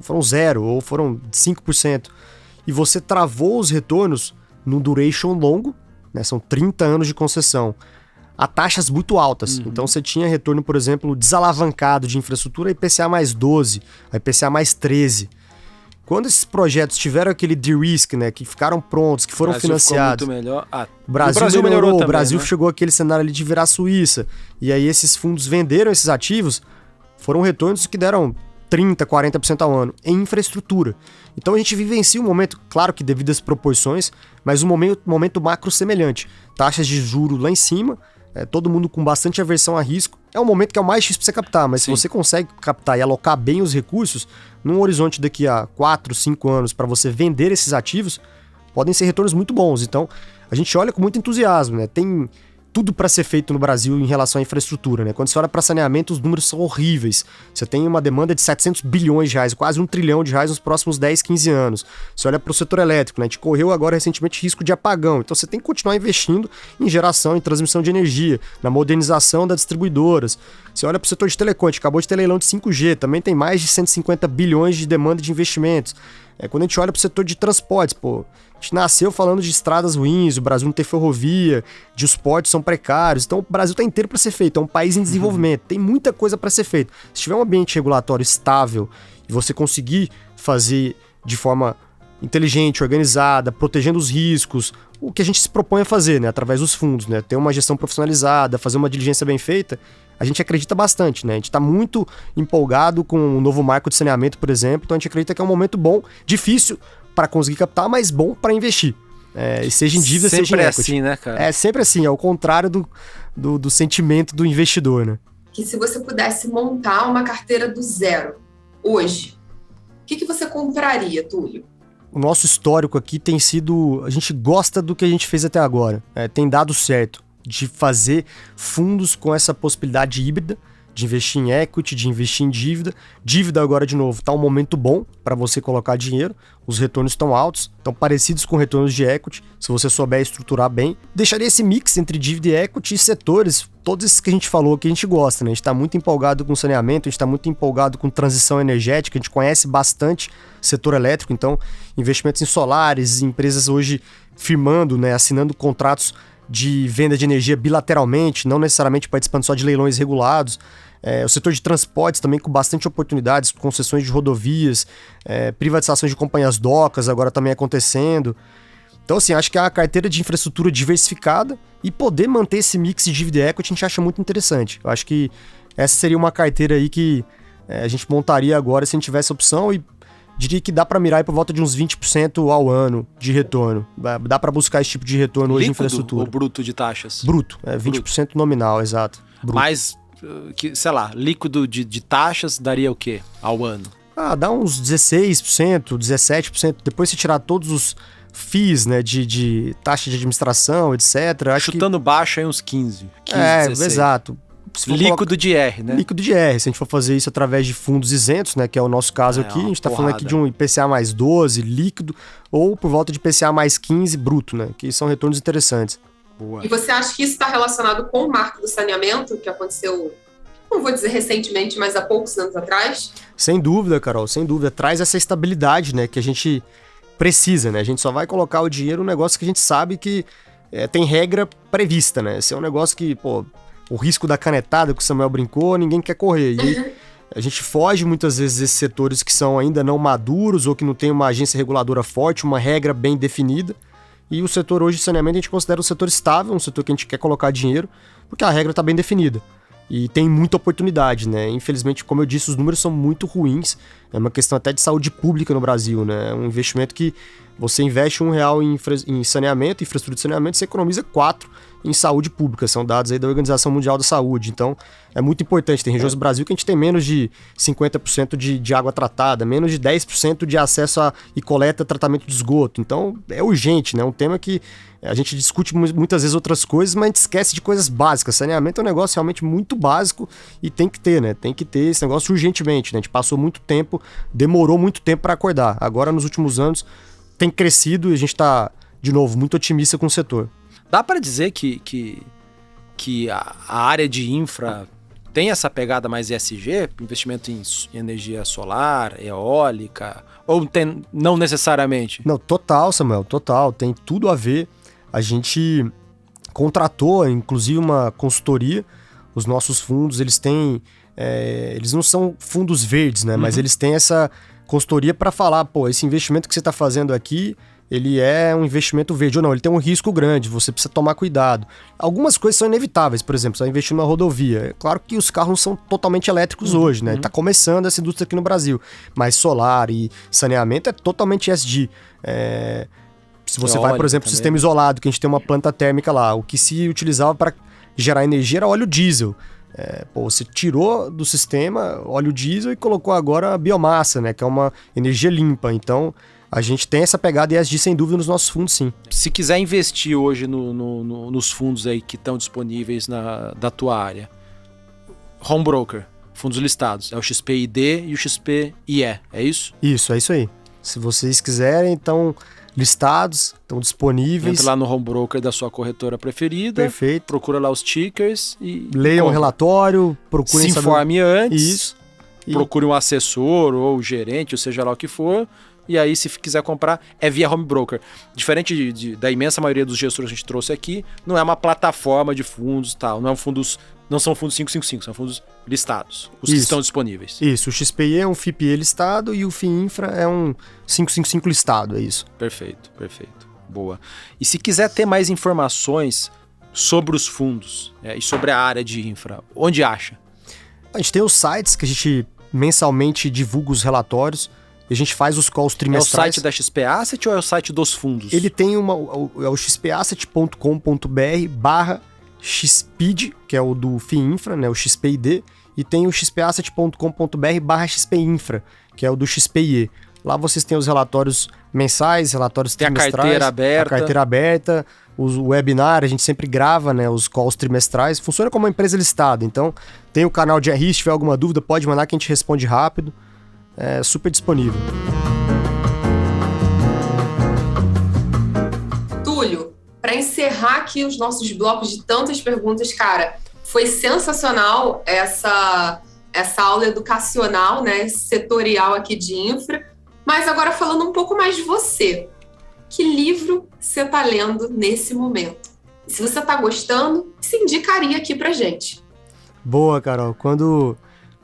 A: foram 0 ou foram 5%. E você travou os retornos no duration longo, né? São 30 anos de concessão, a taxas muito altas. Então você tinha retorno, por exemplo, desalavancado de infraestrutura, IPCA mais 12, a IPCA mais 13. Quando esses projetos tiveram aquele de-risk, né, que ficaram prontos, que foram financiados,
B: muito melhor.
A: o Brasil melhorou também, o Brasil, né? Chegou àquele cenário ali de virar Suíça, e aí esses fundos venderam esses ativos, foram retornos que deram 30%, 40% ao ano em infraestrutura. Então a gente vivencia um momento, claro que devido às proporções, mas um momento macro semelhante. Taxas de juros lá em cima, todo mundo com bastante aversão a risco. É um momento que é o mais difícil para você captar, mas Sim. Se você consegue captar e alocar bem os recursos, num horizonte daqui a 4, 5 anos para você vender esses ativos, podem ser retornos muito bons. Então a gente olha com muito entusiasmo, né? Tem tudo para ser feito no Brasil em relação à infraestrutura, né? Quando você olha para saneamento, os números são horríveis. Você tem uma demanda de 700 bilhões de reais, quase 1 trilhão de reais nos próximos 10, 15 anos. Você olha para o setor elétrico, né? A gente correu agora recentemente risco de apagão. Então você tem que continuar investindo em geração, em transmissão de energia, na modernização das distribuidoras. Você olha para o setor de telecom, a gente acabou de ter leilão de 5G, também tem mais de 150 bilhões de demanda de investimentos. Quando a gente olha para o setor de transportes, a gente nasceu falando de estradas ruins, o Brasil não tem ferrovia, de os portos são precários, então o Brasil está inteiro para ser feito, é um país em desenvolvimento, tem muita coisa para ser feita. Se tiver um ambiente regulatório estável e você conseguir fazer de forma inteligente, organizada, protegendo os riscos, o que a gente se propõe a fazer, né, através dos fundos, né, ter uma gestão profissionalizada, fazer uma diligência bem feita, a gente acredita bastante, né? A gente está muito empolgado com o novo marco de saneamento, por exemplo, então a gente acredita que é um momento bom, difícil para conseguir captar, mas bom para investir. E seja em dívida, seja em equity.
B: Sempre assim, né, cara?
A: É sempre assim, é o contrário do sentimento do investidor, né?
C: Que se você pudesse montar uma carteira do zero, hoje, o que você compraria, Túlio?
A: O nosso histórico aqui tem sido... A gente gosta do que a gente fez até agora. Tem dado certo de fazer fundos com essa possibilidade híbrida, de investir em equity, de investir em dívida. Dívida agora, de novo, está um momento bom para você colocar dinheiro. Os retornos estão altos, estão parecidos com retornos de equity, se você souber estruturar bem. Deixaria esse mix entre dívida e equity e setores, todos esses que a gente falou, que a gente gosta, né? A gente está muito empolgado com saneamento, a gente está muito empolgado com transição energética, a gente conhece bastante setor elétrico, então investimentos em solares, empresas hoje firmando, né, assinando contratos de venda de energia bilateralmente, não necessariamente participando só de leilões regulados. O setor de transportes também com bastante oportunidades, concessões de rodovias, privatizações de companhias docas agora também acontecendo. Então, assim, acho que a carteira de infraestrutura diversificada e poder manter esse mix de dívida e equity a gente acha muito interessante. Eu acho que essa seria uma carteira aí que a gente montaria agora se a gente tivesse opção e diria que dá para mirar aí por volta de uns 20% ao ano de retorno. Dá para buscar esse tipo de retorno hoje em infraestrutura.
B: Ou bruto de taxas?
A: Bruto, 20% nominal, exato. Bruto.
B: Mas, sei lá, líquido de taxas daria o quê ao ano?
A: Dá uns 16%, 17%. Depois se tirar todos os FIIs, né, de taxa de administração, etc.
B: Chutando baixo aí uns 15, 16.
A: Exato.
B: Líquido de R, né?
A: Líquido de R. Se a gente for fazer isso através de fundos isentos, né, que é o nosso caso aqui, a gente está falando aqui de um IPCA mais 12 líquido ou por volta de IPCA mais 15 bruto, né, que são retornos interessantes.
C: Boa. E você acha que isso está relacionado com o marco do saneamento que aconteceu, não vou dizer recentemente, mas há poucos anos atrás?
A: Sem dúvida, Carol, sem dúvida. Traz essa estabilidade, né, que a gente precisa, né? A gente só vai colocar o dinheiro num negócio que a gente sabe que tem regra prevista, né? Esse é um negócio que, o risco da canetada que o Samuel brincou, ninguém quer correr. E a gente foge muitas vezes desses setores que são ainda não maduros ou que não tem uma agência reguladora forte, uma regra bem definida. E o setor hoje de saneamento a gente considera um setor estável, um setor que a gente quer colocar dinheiro, porque a regra está bem definida. E tem muita oportunidade, né? Infelizmente, como eu disse, os números são muito ruins. É uma questão até de saúde pública no Brasil, né? É um investimento que você investe R$1 em saneamento, infraestrutura de saneamento, você economiza 4 em saúde pública. São dados aí da Organização Mundial da Saúde. Então, é muito importante. Tem regiões do Brasil que a gente tem menos de 50% de água tratada, menos de 10% de acesso e coleta, tratamento de esgoto. Então, é urgente, né? É um tema que a gente discute muitas vezes outras coisas, mas a gente esquece de coisas básicas. Saneamento é um negócio realmente muito básico e tem que ter, né? Tem que ter esse negócio urgentemente, né? A gente passou muito tempo, demorou muito tempo para acordar. Agora, nos últimos anos, tem crescido e a gente está, de novo, muito otimista com o setor.
B: Dá para dizer que a área de infra tem essa pegada mais ESG, investimento em energia solar, eólica, ou não necessariamente?
A: Não, total, Samuel, total. Tem tudo a ver. A gente contratou, inclusive, uma consultoria. Os nossos fundos, eles têm... eles não são fundos verdes, né? Mas eles têm essa consultoria para falar, esse investimento que você está fazendo aqui, ele é um investimento verde ou não, ele tem um risco grande, você precisa tomar cuidado. Algumas coisas são inevitáveis, por exemplo, você vai investir numa rodovia. É claro que os carros não são totalmente elétricos hoje, né? Tá começando essa indústria aqui no Brasil, mas solar e saneamento é totalmente ESG. Se você vai, por exemplo, sistema isolado, que a gente tem uma planta térmica lá, o que se utilizava para gerar energia era óleo diesel. Você tirou do sistema óleo diesel e colocou agora a biomassa, né? Que é uma energia limpa. Então, a gente tem essa pegada ESG sem dúvida nos nossos fundos, sim.
B: Se quiser investir hoje nos fundos aí que estão disponíveis da tua área, home broker, fundos listados, é o XPID e o XPIE, é isso?
A: Isso, é isso aí. Se vocês quiserem, então... listados, estão disponíveis.
B: Entra lá no home broker da sua corretora preferida.
A: Perfeito.
B: Procura lá os tickers e
A: leiam o relatório, procurem
B: se informe antes.
A: Isso.
B: Procure um assessor ou gerente, ou seja lá o que for. E aí, se quiser comprar, é via home broker. Diferente da imensa maioria dos gestores que a gente trouxe aqui, não é uma plataforma de fundos e tal. Não são fundos 555, são fundos listados, os que estão disponíveis.
A: Isso, o XPI é um FIPE listado e o FIINFRA é um 555 listado, é isso.
B: Perfeito. Boa. E se quiser ter mais informações, sobre os fundos e sobre a área de infra? Onde acha?
A: A gente tem os sites que a gente mensalmente divulga os relatórios e a gente faz os calls trimestrais.
B: É o site da XP Asset ou é o site dos fundos?
A: Ele tem o xpasset.com.br/XPID, que é o do FIINFRA, né, o XPID, e tem o xpasset.com.br/XPINFRA, que é o do XPIE. Lá vocês têm os relatórios mensais, relatórios trimestrais.
B: Tem a
A: carteira aberta, o webinar, a gente sempre grava, né, os calls trimestrais. Funciona como uma empresa listada, então tem o canal de RI, se tiver alguma dúvida, pode mandar que a gente responde rápido. É super disponível.
C: Túlio, para encerrar aqui os nossos blocos de tantas perguntas, cara, foi sensacional essa aula educacional, né, setorial aqui de infra. Mas agora falando um pouco mais de você, que livro você está lendo nesse momento? Se você está gostando, se indicaria aqui pra gente.
A: Boa, Carol. Quando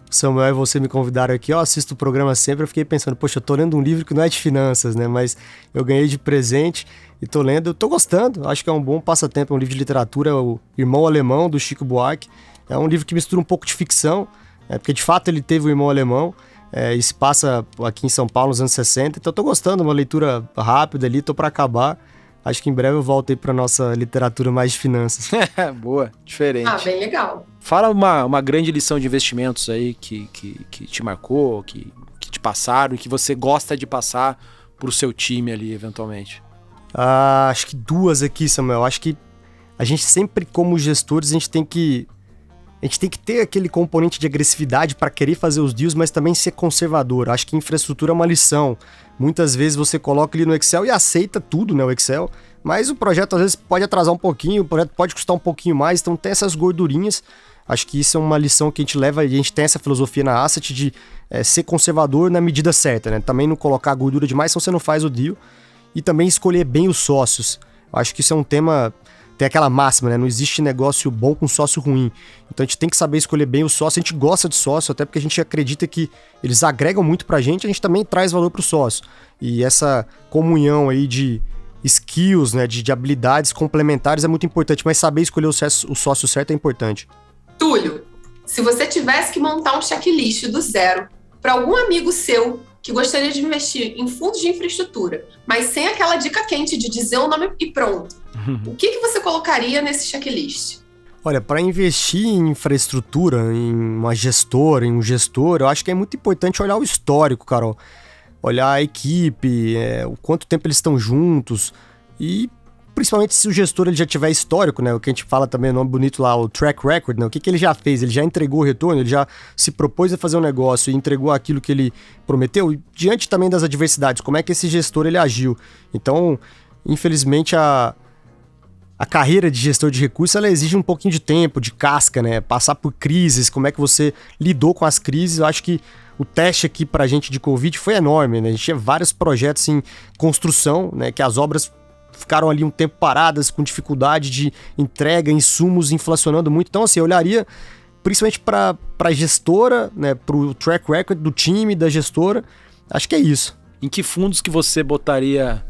A: o Samuel e você me convidaram aqui, eu assisto o programa sempre, eu fiquei pensando, poxa, eu tô lendo um livro que não é de finanças, né? Mas eu ganhei de presente e tô lendo, eu tô gostando. Acho que é um bom passatempo, é um livro de literatura, O Irmão Alemão, do Chico Buarque. É um livro que mistura um pouco de ficção, porque de fato ele teve o irmão alemão. E se passa aqui em São Paulo nos anos 60, então eu tô gostando, uma leitura rápida ali, tô para acabar. Acho que em breve eu volto aí pra nossa literatura mais de finanças.
B: Boa, diferente.
C: Bem legal.
B: Fala uma grande lição de investimentos aí que te marcou, que te passaram e que você gosta de passar pro seu time ali, eventualmente.
A: Acho que duas aqui, Samuel. Acho que a gente sempre, como gestores, a gente tem que ter aquele componente de agressividade para querer fazer os deals, mas também ser conservador. Acho que infraestrutura é uma lição. Muitas vezes você coloca ali no Excel e aceita tudo, né, o Excel, mas o projeto às vezes pode atrasar um pouquinho, o projeto pode custar um pouquinho mais, então tem essas gordurinhas. Acho que isso é uma lição que a gente leva, e a gente tem essa filosofia na Asset de ser conservador na medida certa, né? Também não colocar gordura demais, senão você não faz o deal. E também escolher bem os sócios. Acho que isso é um tema... Tem aquela máxima, né? Não existe negócio bom com sócio ruim. Então a gente tem que saber escolher bem o sócio. A gente gosta de sócio, até porque a gente acredita que eles agregam muito pra gente, a gente também traz valor pro sócio. E essa comunhão aí de skills, né? De habilidades complementares é muito importante, mas saber escolher o sócio certo é importante.
C: Túlio, se você tivesse que montar um checklist do zero para algum amigo seu que gostaria de investir em fundos de infraestrutura, mas sem aquela dica quente de dizer o nome e pronto, o que você colocaria nesse checklist?
A: Olha, para investir em infraestrutura, em uma gestora, em um gestor, eu acho que é muito importante olhar o histórico, Carol. Olhar a equipe, o quanto tempo eles estão juntos e principalmente se o gestor ele já tiver histórico, né? O que a gente fala também, o nome bonito lá, o track record, né? O que ele já fez? Ele já entregou o retorno, ele já se propôs a fazer um negócio e entregou aquilo que ele prometeu? E diante também das adversidades, como é que esse gestor ele agiu? Então, infelizmente, a carreira de gestor de recursos, ela exige um pouquinho de tempo, de casca, né? Passar por crises, como é que você lidou com as crises. Eu acho que o teste aqui pra gente de Covid foi enorme, né? A gente tinha vários projetos em construção, né? Que as obras ficaram ali um tempo paradas, com dificuldade de entrega, insumos inflacionando muito. Então, assim, eu olharia principalmente para a gestora, né, para o track record do time, da gestora. Acho que é isso.
B: Em que fundos que você botaria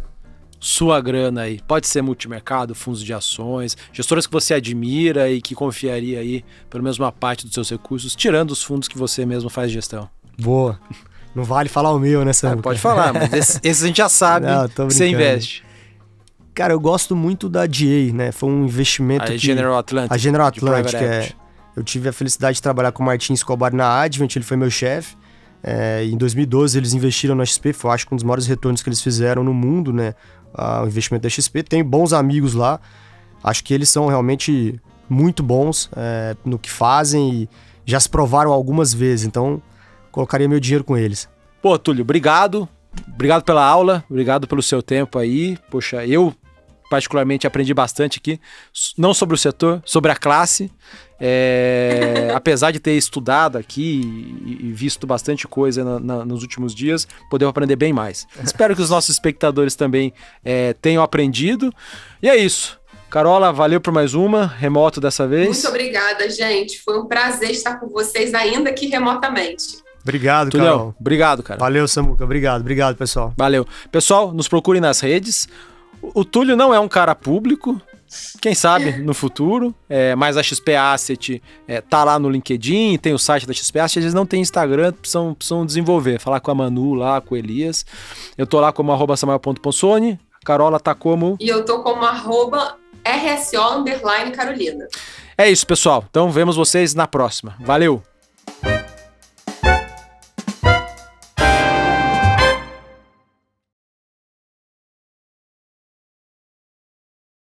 B: sua grana aí? Pode ser multimercado, fundos de ações, gestoras que você admira e que confiaria aí pelo menos uma parte dos seus recursos, tirando os fundos que você mesmo faz gestão.
A: Boa. Não vale falar o meu, né, Samuel?
B: Pode falar, mas esse a gente já sabe que você investe.
A: Cara, eu gosto muito da DA, né? Foi um investimento
B: a General Atlantic.
A: A General Atlantic, eu tive a felicidade de trabalhar com o Martin Escobar na Advent, ele foi meu chefe. Em 2012 eles investiram na XP, foi acho que um dos maiores retornos que eles fizeram no mundo, né? O investimento da XP. Tenho bons amigos lá, acho que eles são realmente muito bons no que fazem e já se provaram algumas vezes, então colocaria meu dinheiro com eles.
B: Pô, Túlio, obrigado pela aula, obrigado pelo seu tempo aí. Poxa, eu particularmente aprendi bastante aqui, não sobre o setor, sobre a classe. Apesar de ter estudado aqui e visto bastante coisa nos últimos dias, podemos aprender bem mais. Espero que os nossos espectadores também tenham aprendido. E é isso. Carola, valeu por mais uma, remoto dessa vez.
C: Muito obrigada, gente. Foi um prazer estar com vocês, ainda que remotamente.
A: Obrigado,
B: Tulião,
A: Carol.
B: Obrigado, cara.
A: Valeu, Samuca. Obrigado, pessoal.
B: Valeu. Pessoal, nos procurem nas redes. O Túlio não é um cara público, Quem sabe no futuro, mas a XP Asset tá lá no LinkedIn, tem o site da XP Asset, eles não têm Instagram, precisam desenvolver, falar com a Manu lá, com o Elias. Eu tô lá como @samuel.ponsoni, a Carola tá como...
C: E eu tô como @RSO_Carolina.
B: É isso, pessoal. Então vemos vocês na próxima. Valeu!